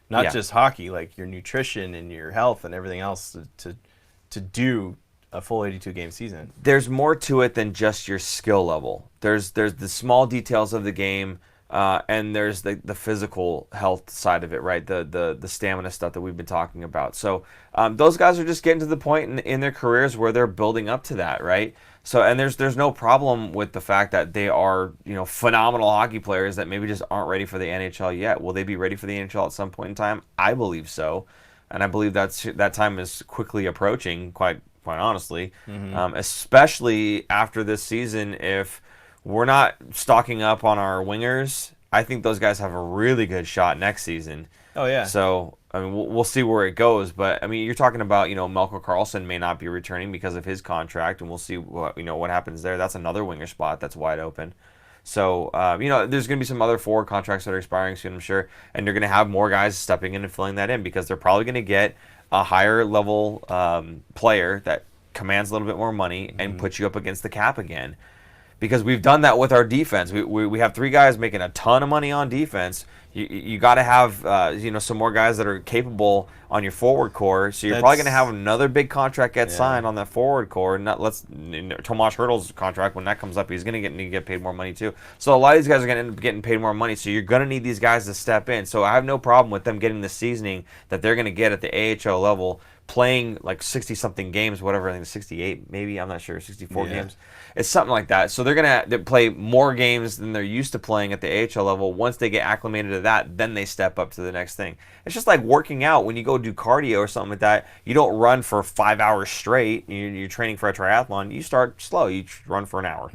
not just hockey, like your nutrition and your health and everything else to do a full 82-game season. There's more to it than just your skill level. There's the small details of the game, and there's the physical health side of it, right? The stamina stuff that we've been talking about. So those guys are just getting to the point in their careers where they're building up to that, right? So, and there's no problem with the fact that they are, phenomenal hockey players that maybe just aren't ready for the NHL yet. Will they be ready for the NHL at some point in time? I believe so, and I believe that time is quickly approaching. Quite honestly, especially after this season, if we're not stocking up on our wingers, I think those guys have a really good shot next season. Oh yeah. So I mean, we'll see where it goes, but I mean, you're talking about Melker Karlsson may not be returning because of his contract, and we'll see what happens there. That's another winger spot that's wide open. So there's going to be some other forward contracts that are expiring soon, I'm sure, and they're going to have more guys stepping in and filling that in because they're probably going to get a higher level player that commands a little bit more money and puts you up against the cap again. Because we've done that with our defense. We have 3 guys making a ton of money on defense. You got to have some more guys that are capable on your forward core. So you're probably going to have another big contract get signed on that forward core. Tomas Hertl's contract, when that comes up, he's going to need to get paid more money too. So a lot of these guys are going to end up getting paid more money. So you're going to need these guys to step in. So I have no problem with them getting the seasoning that they're going to get at the AHL level, playing like 60-something games, whatever, I think 68 maybe, I'm not sure, 64 games. It's something like that. So they're going to play more games than they're used to playing at the AHL level. Once they get acclimated to that, then they step up to the next thing. It's just like working out. When you go do cardio or something like that, you don't run for 5 hours straight. You're training for a triathlon. You start slow. You run for an hour.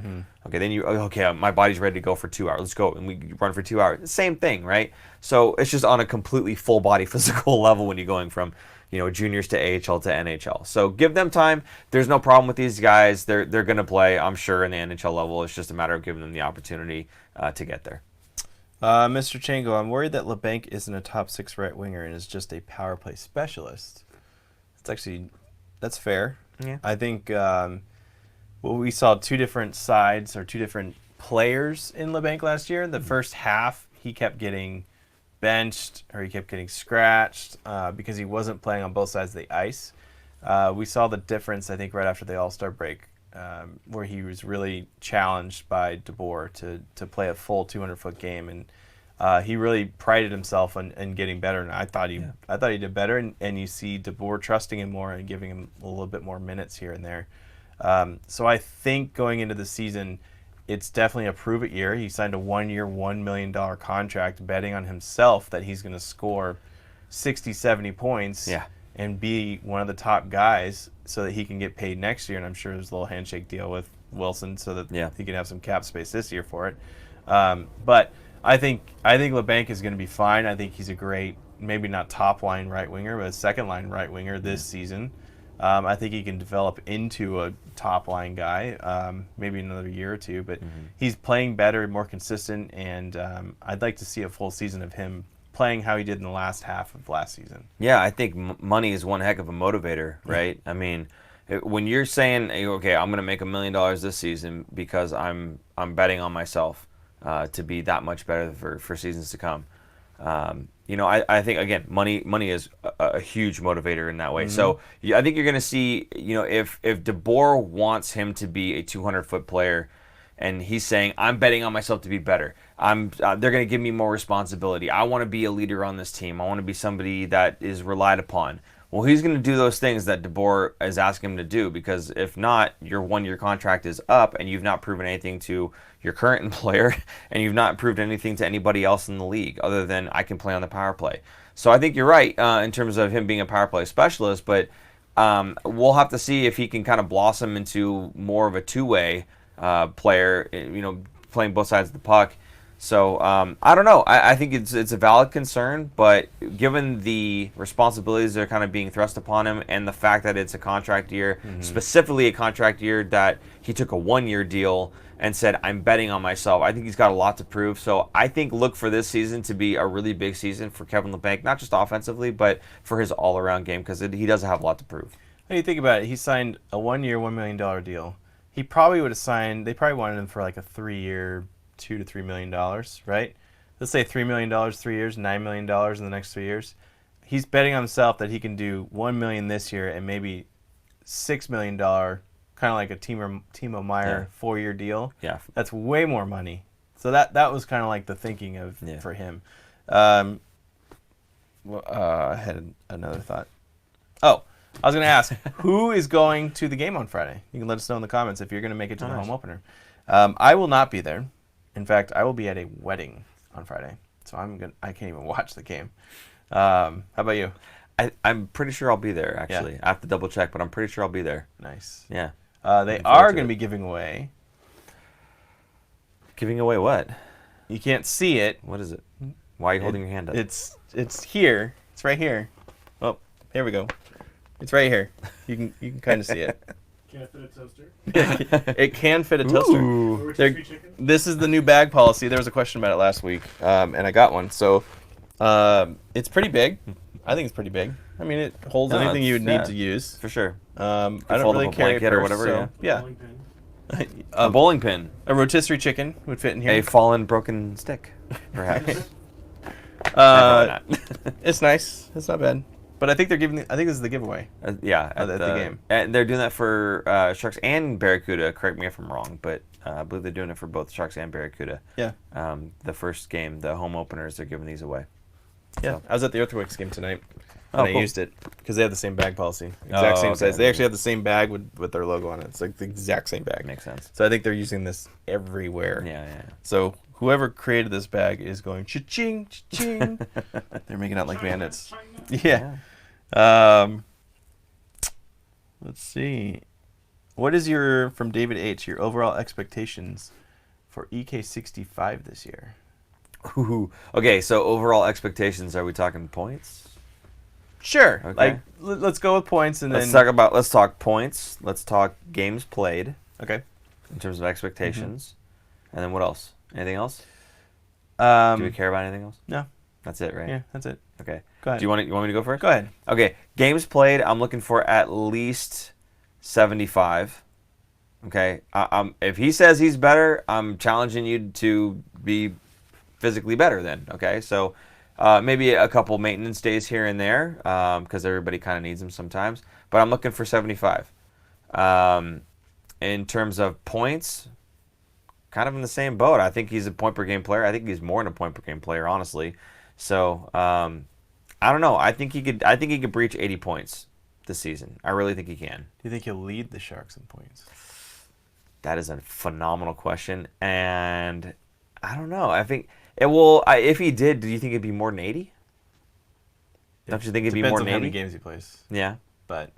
Okay, then my body's ready to go for 2 hours. Let's go. And we run for 2 hours. Same thing, right? So it's just on a completely full body physical level when you're going from juniors to AHL to NHL. So give them time. There's no problem with these guys. They're going to play, I'm sure, in the NHL level. It's just a matter of giving them the opportunity to get there. Mr. Chango, I'm worried that LeBanc isn't a top 6 right winger and is just a power play specialist. That's fair. Yeah. I think we saw 2 different sides or 2 different players in LeBanc last year. The first half, he kept getting benched or he kept getting scratched because he wasn't playing on both sides of the ice. We saw the difference, I think, right after the All-Star break where he was really challenged by DeBoer to play a full 200-foot game, and he really prided himself on getting better. And I thought he did better, and you see DeBoer trusting him more and giving him a little bit more minutes here and there. So I think going into the season, it's definitely a prove-it year. He signed a 1-year, $1 million contract, betting on himself that he's going to score 60, 70 points and be one of the top guys so that he can get paid next year. And I'm sure there's a little handshake deal with Wilson so that he can have some cap space this year for it. But I think LeBanc is going to be fine. I think he's a great, maybe not top-line right winger, but a second-line right winger this season. I think he can develop into a top-line guy, maybe another year or 2. But he's playing better, more consistent, and I'd like to see a full season of him playing how he did in the last half of last season. Yeah, I think money is one heck of a motivator, right? I mean, when you're saying, okay, I'm going to make $1 million this season because I'm betting on myself to be that much better for seasons to come. I think, again, money is a huge motivator in that way. So I think you're going to see, if DeBoer wants him to be a 200-foot player and he's saying, I'm betting on myself to be better. They're going to give me more responsibility. I want to be a leader on this team. I want to be somebody that is relied upon. Well, he's going to do those things that DeBoer is asking him to do, because if not, your 1-year contract is up and you've not proven anything to your current employer and you've not proved anything to anybody else in the league other than I can play on the power play. So I think you're right in terms of him being a power play specialist, but we'll have to see if he can kind of blossom into more of a two-way player, playing both sides of the puck. So I don't know. I think it's a valid concern, but given the responsibilities that are kind of being thrust upon him and the fact that it's a contract year, specifically a contract year that he took a 1-year deal and said, I'm betting on myself, I think he's got a lot to prove. So I think look for this season to be a really big season for Kevin Labanc, not just offensively, but for his all-around game, because he does have a lot to prove. When you think about it, he signed a 1-year, $1 million deal. He probably would have signed, they probably wanted him for like a 3-year, $2 to $3 million, right? Let's say $3 million 3 years, $9 million in the next 3 years. He's betting on himself that he can do $1 million this year and maybe $6 million, kind of like a Timo Meier 4-year deal. Yeah, that's way more money. So that was kind of like the thinking for him. I had another thought. Oh, I was going to ask, who is going to the game on Friday? You can let us know in the comments if you're going to make it to the home opener. I will not be there. In fact, I will be at a wedding on Friday, so I can't even watch the game. How about you? I'm pretty sure I'll be there, actually. Yeah. I have to double check, but I'm pretty sure I'll be there. Nice. Yeah. They are going to be giving away. Giving away what? You can't see it. What is it? Why are you holding your hand up? It's here. It's right here. Oh, here we go. It's right here. You can kind of see it. Can it fit a toaster? It can fit a toaster. Or rotisserie chicken? This is the new bag policy. There was a question about it last week, and I got one. So it's pretty big. I think it's pretty big. I mean, it holds anything you would need to use. For sure. I don't really carry a purse, or whatever. So, yeah. Bowling pin. A bowling pin. A rotisserie chicken would fit in here. A fallen broken stick, perhaps. It's nice. It's not bad. But I think they're giving. I think this is the giveaway. Yeah, at the game. And they're doing that for Sharks and Barracuda. Correct me if I'm wrong, but I believe they're doing it for both Sharks and Barracuda. Yeah. The first game, the home openers, they're giving these away. Yeah. So. I was at the Earthquakes game tonight, and I cool. used it because they have the same bag policy, exact same size. They actually have the same bag with their logo on it. It's like the exact same bag. Makes sense. So I think they're using this everywhere. Yeah. So whoever created this bag is going cha-ching, cha-ching. They're making out like bandits. Yeah. Let's see. What is from David H, your overall expectations for EK65 this year? Ooh. Okay, so overall expectations, are we talking points? Sure. Okay. Like, let's go with points and let's then... Let's talk points. Let's talk games played. Okay. In terms of expectations. And then what else? Anything else? Do we care about anything else? No. That's it, right? Yeah, that's it. Okay. Go ahead. You want me to go first? Go ahead. Okay. Games played, I'm looking for at least 75. Okay. If he says he's better, I'm challenging you to be physically better then. Okay. So maybe a couple maintenance days here and there because everybody kind of needs them sometimes. But I'm looking for 75. In terms of points, kind of in the same boat. I think he's a point per game player. I think he's more than a point per game player, honestly. So I don't know. I think he could breach 80 points this season. I really think he can. Do you think he'll lead the Sharks in points? That is a phenomenal question, and I don't know. I think it will. If he did, do you think it'd be more than 80? Don't you think it'd be more than 80? Depends on how many games he plays. Yeah, but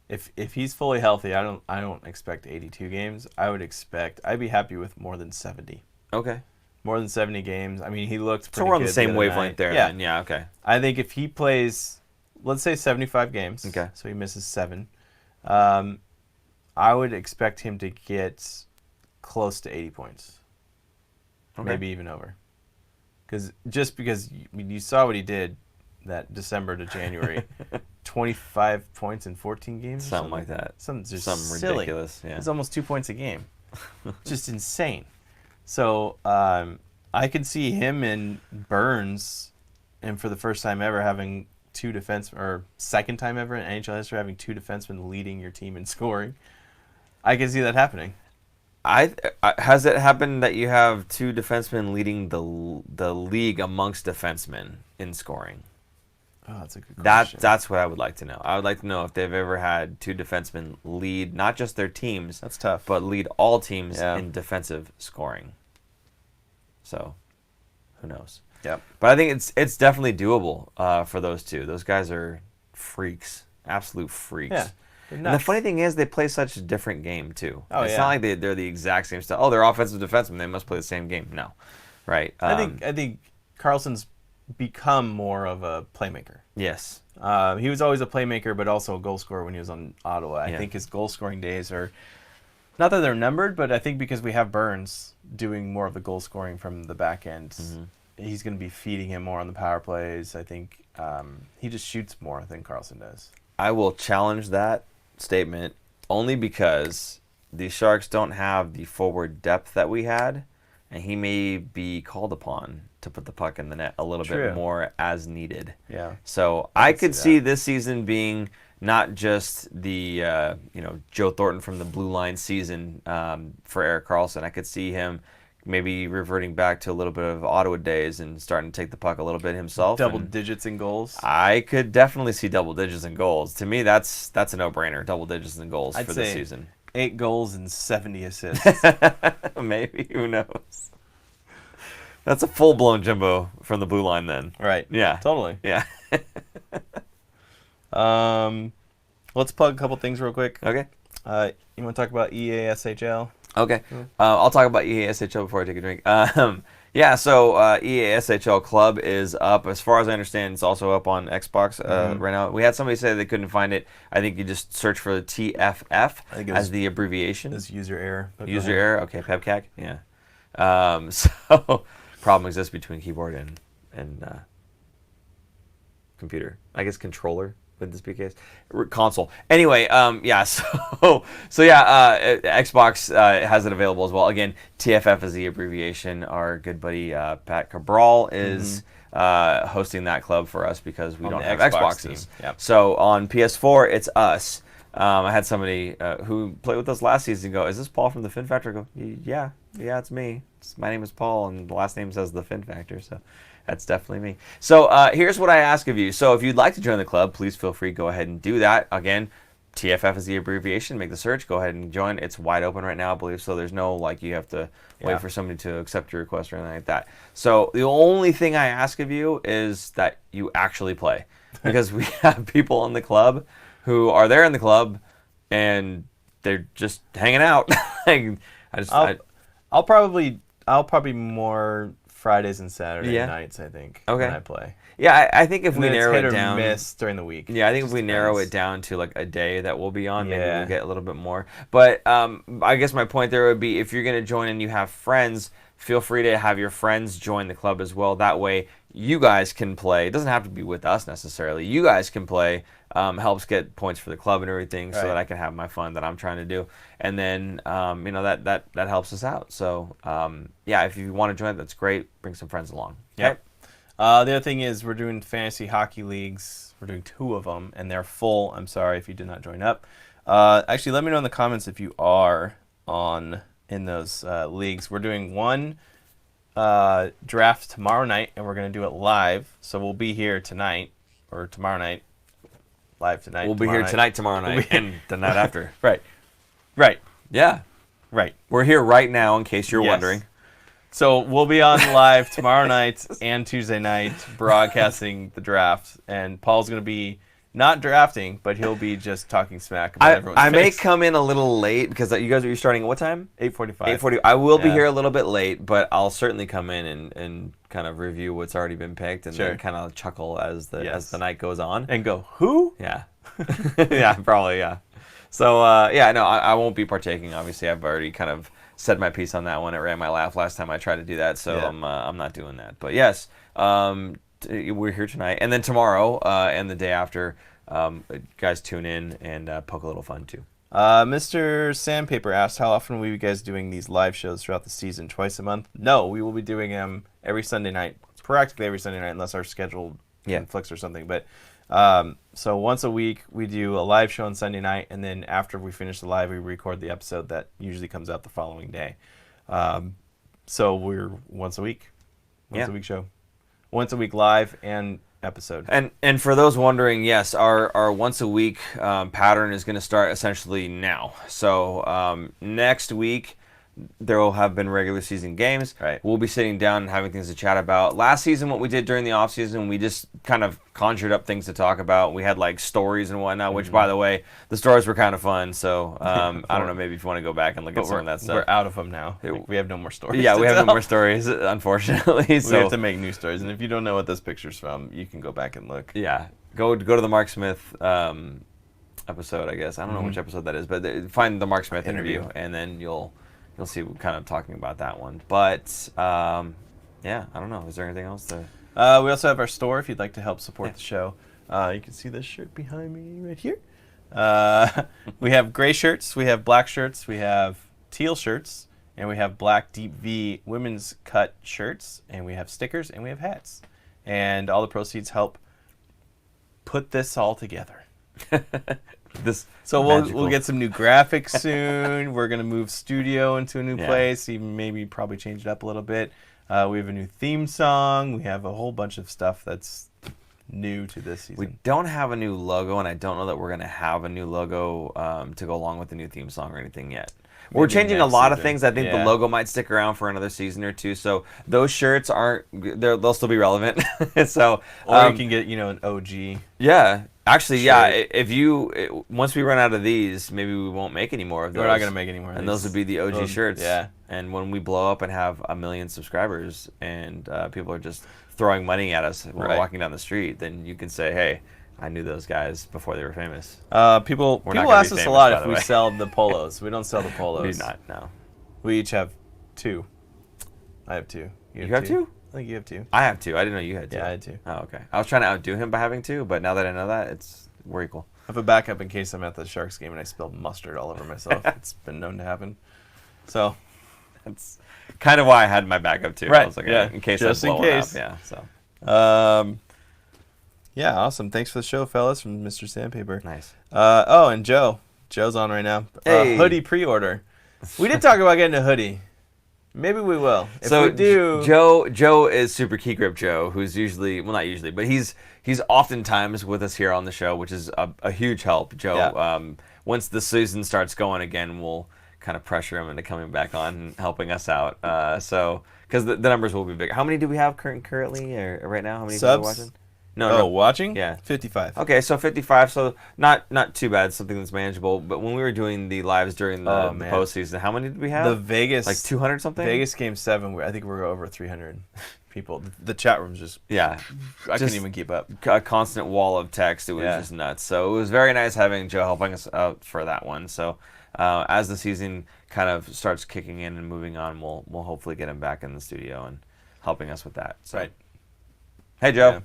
if he's fully healthy, I don't expect 82 games. I'd be happy with more than 70. Okay. More than 70 games. I mean, he looked pretty good. So we're on the same wavelength there. Yeah. Then. Yeah. Okay. I think if he plays, let's say 75 games. Okay. So he misses 7. I would expect him to get close to 80 points. Okay. Maybe even over. Because you saw what he did that December to January. 25 points in 14 games? Something like that. Something just Something silly. ridiculous. Yeah. It's almost 2 points a game. Just insane. So I could see him and Burns, and for the first time ever having second time ever in NHL history having 2 defensemen leading your team in scoring. I can see that happening. Has it happened that you have 2 defensemen leading the league amongst defensemen in scoring? Oh, that's a good question. That's what I would like to know. I would like to know if they've ever had 2 defensemen lead not just their teams. That's tough. But lead all teams in defensive scoring. So, who knows? Yep. But I think it's definitely doable for those 2. Those guys are freaks, absolute freaks. Yeah. And the funny thing is, they play such a different game too. Oh, it's not like they're the exact same style. Oh, they're offensive defensemen. They must play the same game. No, right? I think Carlson's become more of a playmaker. Yes. He was always a playmaker, but also a goal scorer when he was on Ottawa. I Yeah. think his goal scoring days are not that they're numbered, but I think because we have Burns doing more of the goal scoring from the back end, he's going to be feeding him more on the power plays. I think he just shoots more than Carlson does. I will challenge that statement only because the Sharks don't have the forward depth that we had, and he may be called upon to put the puck in the net a little bit more as needed. Yeah. So I could see this season being not just the Joe Thornton from the blue line season for Erik Karlsson. I could see him maybe reverting back to a little bit of Ottawa days and starting to take the puck a little bit himself. Double digits in goals. I could definitely see double digits in goals. To me, that's a no-brainer. Double digits in goals for this season. 8 goals and 70 assists. Maybe, who knows? That's a full-blown Jimbo from the blue line then. Right. Yeah. Totally. Yeah. Let's plug a couple things real quick. Okay. You want to talk about EASHL? Okay. I'll talk about EASHL before I take a drink. So EASHL Club is up. As far as I understand, it's also up on Xbox right now. We had somebody say they couldn't find it. I think you just search for the TFF as the abbreviation. It's user error. User error? Okay, PEBCAC? Yeah. So problem exists between keyboard and computer. I guess controller. Would this be the case? Console. Anyway, Xbox has it available as well. Again, TFF is the abbreviation. Our good buddy Pat Cabral is hosting that club for us because we don't have Xboxes. Yep. So on PS4, it's us. I had somebody who played with us last season go, "Is this Paul from the Fin Factor?" I go, yeah, it's me. My name is Paul, and the last name says the Fin Factor, so that's definitely me. So here's what I ask of you. So if you'd like to join the club, please feel free to go ahead and do that. Again, TFF is the abbreviation. Make the search. Go ahead and join. It's wide open right now, I believe. So there's no, you have to wait for somebody to accept your request or anything like that. So the only thing I ask of you is that you actually play. Because we have people in the club who are there in the club, and they're just hanging out. I'll probably more Fridays and Saturday nights, I think, when I play. Yeah, I think if we narrow it down, hit or miss during the week. Yeah, I think if we narrow it down to a day that we'll be on, maybe we'll get a little bit more. But I guess my point there would be, if you're going to join and you have friends, feel free to have your friends join the club as well. That way, you guys can play. It doesn't have to be with us necessarily. You guys can play. Helps get points for the club and everything, so that I can have my fun that I'm trying to do. And then that helps us out. So if you want to join, that's great. Bring some friends along. Yep. Okay? The other thing is we're doing fantasy hockey leagues. We're doing 2 of them, and they're full. I'm sorry if you did not join up. Actually, let me know in the comments if you are in those leagues. We're doing one draft tomorrow night, and we're going to do it live. So we'll be here tonight or tomorrow night. Live tonight. We'll be here tonight, tomorrow night, and the night after. Right. Yeah. Right. We're here right now, in case you're wondering. So we'll be on live tomorrow night and Tuesday night broadcasting the draft. And Paul's going to be not drafting, but he'll be just talking smack about everyone's I may face. come in a little late because you guys are starting at what time? 8:45. 8:40. I will be here a little bit late, but I'll certainly come in and kind of review what's already been picked and then kind of chuckle as the night goes on. And go, who? Yeah. Yeah, probably, yeah. So, I won't be partaking. Obviously, I've already kind of said my piece on that one. It ran my laugh last time I tried to do that, so I'm not doing that. But yes, we're here tonight. And then tomorrow and the day after, guys tune in and poke a little fun too. Mr. Sandpaper asked, how often will you guys doing these live shows throughout the season? Twice a month? No, we will be doing them every Sunday night, practically every Sunday night, unless our schedule conflicts or something. But so once a week, we do a live show on Sunday night, and then after we finish the live, we record the episode that usually comes out the following day. So we're once a week show, once a week live and episode. And for those wondering, yes, our once a week pattern is going to start essentially now. So next week, there will have been regular season games. Right. We'll be sitting down and having things to chat about. Last season, what we did during the off season, we just kind of conjured up things to talk about. We had like stories and whatnot, which, by the way, the stories were kind of fun. So I don't know, maybe if you want to go back and look at some of that stuff. We're out of them now. Like, we have no more stories. Yeah, to we have no tell. more stories, unfortunately. We have to make new stories. And if you don't know what this picture's from, you can go back and look. Yeah, go to the Mark Smith episode, I guess. I don't know which episode that is, but find the Mark Smith interview, and then you'll see kind of talking about that one. But yeah, I don't know. Is there anything else to? We also have our store if you'd like to help support the show. You can see this shirt behind me right here. We have gray shirts, we have black shirts, we have teal shirts, and we have black deep V women's cut shirts, and we have stickers, and we have hats. And all the proceeds help put this all together. So we'll get some new graphics soon. We're gonna move studio into a new place. Even maybe probably change it up a little bit. We have a new theme song. We have a whole bunch of stuff that's new to this season. We don't have a new logo, and I don't know that we're gonna have a new logo to go along with the new theme song or anything yet. We're changing a lot of things. I think the logo might stick around for another season or two. So those shirts they'll still be relevant. So or you can get an OG. Yeah. Actually, if once we run out of these, maybe we won't make any more of those. We're not gonna make any more of and these. those would be the OG shirts. Yeah. And when we blow up and have 1 million subscribers, and people are just throwing money at us when we're walking down the street, then you can say, "Hey, I knew those guys before they were famous." People not gonna ask be us a famous, lot by if the we way. sell the polos. We don't sell the polos. We do not. No. We each have 2. I have 2. You have 2? I think you have 2. I have 2. I didn't know you had 2. Yeah, I had 2. Oh, okay. I was trying to outdo him by having 2, but now that I know that, we're equal. I have a backup in case I'm at the Sharks game and I spilled mustard all over myself. It's been known to happen. So that's kind of why I had my backup too. Right. I was like, yeah. in case just I blow in it up. case. Yeah. So. Yeah. Awesome. Thanks for the show, fellas, from Mr. Sandpaper. Nice. And Joe's on right now. Hey. Hoodie pre-order. We did talk about getting a hoodie. Maybe we will. If we do, Joe is Super Key Grip Joe, who's usually, well, not usually, but he's oftentimes with us here on the show, which is a huge help. Joe, once the season starts going again, we'll kind of pressure him into coming back on and helping us out. So, because the numbers will be big. How many do we have currently or right now? How many subs? people are watching? No, watching? Yeah. 55. Okay, so 55, so not too bad, something that's manageable. But when we were doing the lives during the postseason, how many did we have? The Vegas, like 200 something. Vegas game 7, I think we're over 300 people. The chat room's just I couldn't even keep up. A constant wall of text. It was just nuts. So it was very nice having Joe helping us out for that one. So as the season kind of starts kicking in and moving on, we'll hopefully get him back in the studio and helping us with that. So. Right. Hey, Joe.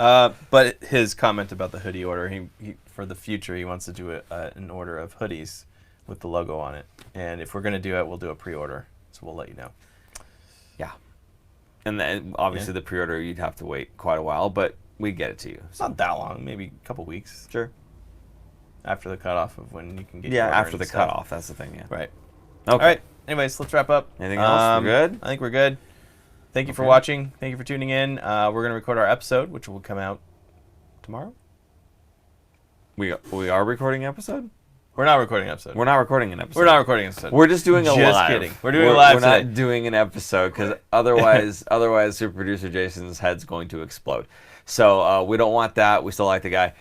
Yeah. But his comment about the hoodie order, he for the future, he wants to do an order of hoodies with the logo on it. And if we're going to do it, we'll do a pre-order. So we'll let you know. Yeah. And then obviously the pre-order, you'd have to wait quite a while, but we get it to you. It's not that long, maybe a couple weeks. Sure. After the cutoff of when you can get your order after and the stuff. cutoff. That's the thing, yeah. Right. Okay. All right. Anyways, let's wrap up. Anything else? We're good? I think we're good. Thank you for watching. Thank you for tuning in. We're going to record our episode, which will come out tomorrow. We are recording an episode? We're not recording an episode. We're not recording an episode. We're not recording an episode. We're just doing a live. Just kidding. We're doing a live We're today. not doing an episode because otherwise super producer Jason's head's going to explode. So we don't want that. We still like the guy.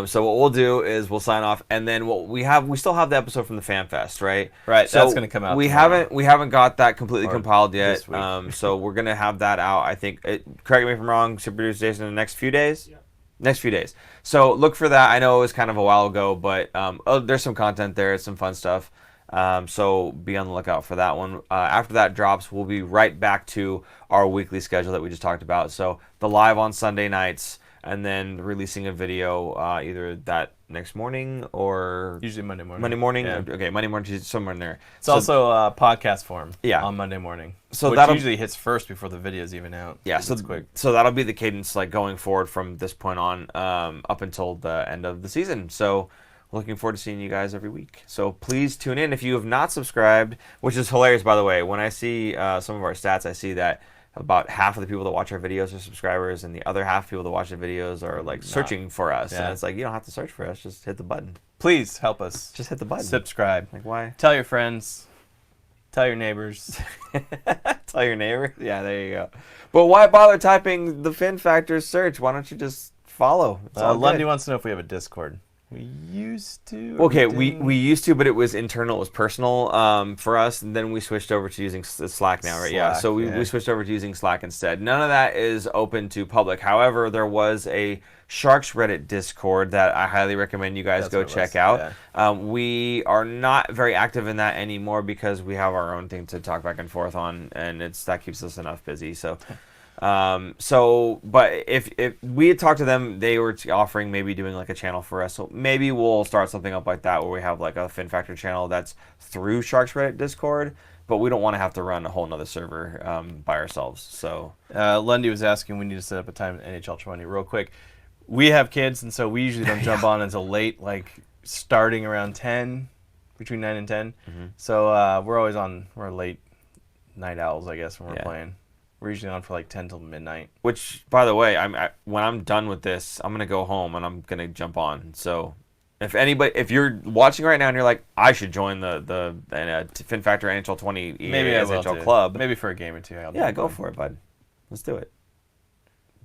So what we'll do is we'll sign off, and then we still have the episode from the Fan Fest, right? Right. So that's going to come out. We tomorrow. haven't got that completely compiled yet. this week. So we're gonna have that out. I think. Correct me if I'm wrong. Super producer Jason in the next few days. Yeah. Next few days. So look for that. I know it was kind of a while ago, but there's some content there. It's some fun stuff. So be on the lookout for that one. After that drops, we'll be right back to our weekly schedule that we just talked about. So the live on Sunday nights, and then releasing a video either that next morning or Usually Monday morning. Monday morning. Yeah. Okay, Monday morning, somewhere in there. It's also podcast form. Yeah. On Monday morning. So which that'll usually hits first before the video's even out. Yeah, so it's quick. So that'll be the cadence like going forward from this point on up until the end of the season. So looking forward to seeing you guys every week. So please tune in if you have not subscribed, which is hilarious, by the way. When I see some of our stats, I see that about half of the people that watch our videos are subscribers, and the other half of people that watch the videos are like searching for us. Yeah. And it's like, you don't have to search for us. Just hit the button. Please help us. Just hit the button. Subscribe. Like, why? Tell your friends. Tell your neighbors. Tell your neighbor. Yeah, there you go. But why bother typing the Fin Factor search? Why don't you just follow? It's all Lundy good. wants to know if we have a Discord. We used to. Okay, we used to, but it was internal. It was personal for us, and then we switched over to using Slack now, right? Yeah. So we switched over to using Slack instead. None of that is open to public. However, there was a Sharks Reddit Discord that I highly recommend you guys go check out. Yeah. We are not very active in that anymore because we have our own thing to talk back and forth on, and that keeps us enough busy. So. But if we had talked to them, they were offering maybe doing like a channel for us. So maybe we'll start something up like that where we have like a Fin Factor channel that's through Sharks Reddit Discord, but we don't want to have to run a whole nother server by ourselves. So Lundy was asking, we need to set up a time in NHL20 real quick. We have kids, and so we usually don't jump on until late, like starting around 10, between 9 and 10. Mm-hmm. So we're late night owls, I guess, when we're playing. We're usually on for like 10 till midnight. Which, by the way, when I'm done with this, I'm gonna go home and I'm gonna jump on. So, if you're watching right now and you're like, I should join the Fin Factor NHL20 EASHL club, maybe for a game or two. Yeah, go for it, bud. Let's do it.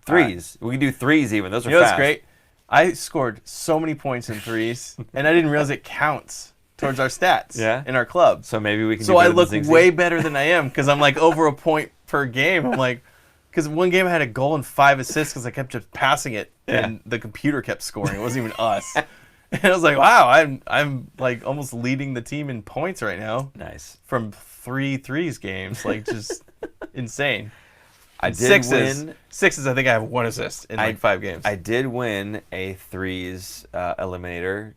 Threes. We can do threes even. Those are fast. That's great. I scored so many points in threes, and I didn't realize it counts towards our stats in our club. So maybe we can. So I look way better than I am because I'm like over a point per game. I'm like, because one game I had a goal and 5 assists because I kept just passing it, and the computer kept scoring. It wasn't even us. And I was like, wow, I'm like almost leading the team in points right now. Nice. From 3 threes games, like just insane. I did win. Sixes, I think I have 1 assist in like 5 games. I did win a threes eliminator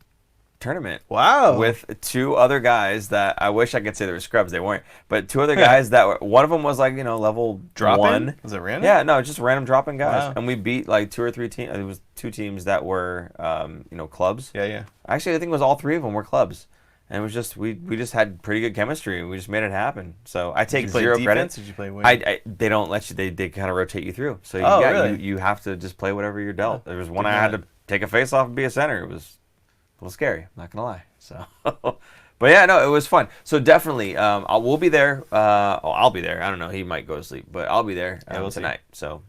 tournament. Wow. With 2 other guys that I wish I could say they were scrubs. They weren't. But 2 other guys that were, one of them was like, level drop 1. Was it random? Yeah, no, just random dropping guys. Wow. And we beat like 2 or 3 teams. It was 2 teams that were, clubs. Yeah. Actually, I think it was all 3 of them were clubs. And it was just, we just had pretty good chemistry. We just made it happen. So I take 0 credit. Did you play win? They don't let you, they kind of rotate you through. So really? you have to just play whatever you're dealt. There was one I had to take a face off and be a center. It was a little scary, I'm not going to lie. So, but yeah, no, it was fun. So definitely, we'll be there. I'll be there. I don't know. He might go to sleep, but I'll be there tonight. So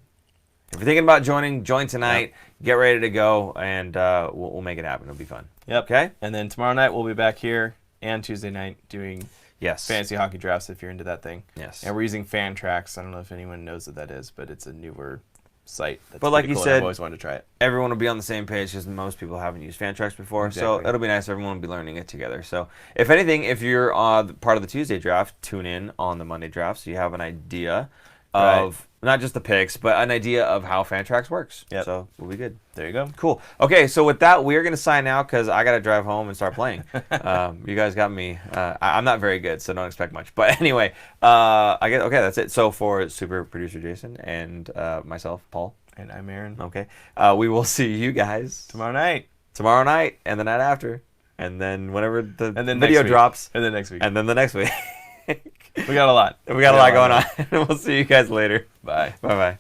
if you're thinking about join tonight. Get ready to go, and we'll make it happen. It'll be fun. Yep. Okay. And then tomorrow night we'll be back here, and Tuesday night doing fantasy hockey drafts if you're into that thing. Yes. And we're using Fan Tracks. I don't know if anyone knows what that is, but it's a newer site. That's but like you said, I've always wanted to try it. Everyone will be on the same page because most people haven't used Fantrax before. Exactly. So it'll be nice. Everyone will be learning it together. So if anything, if you're part of the Tuesday draft, tune in on the Monday draft so you have an idea of not just the picks, but an idea of how Fantrax works. Yep. So we'll be good. There you go. Cool. Okay, so with that, we are going to sign out because I got to drive home and start playing. You guys got me. I'm not very good, so don't expect much. But anyway, I guess, okay, that's it. So for super producer Jason and myself, Paul. And I'm Aaron. Okay. We will see you guys tomorrow night, and the night after, and then whenever the then video drops, and then next week, and then the next week. We got a lot. We got a lot going on. We'll see you guys later. Bye. Bye-bye.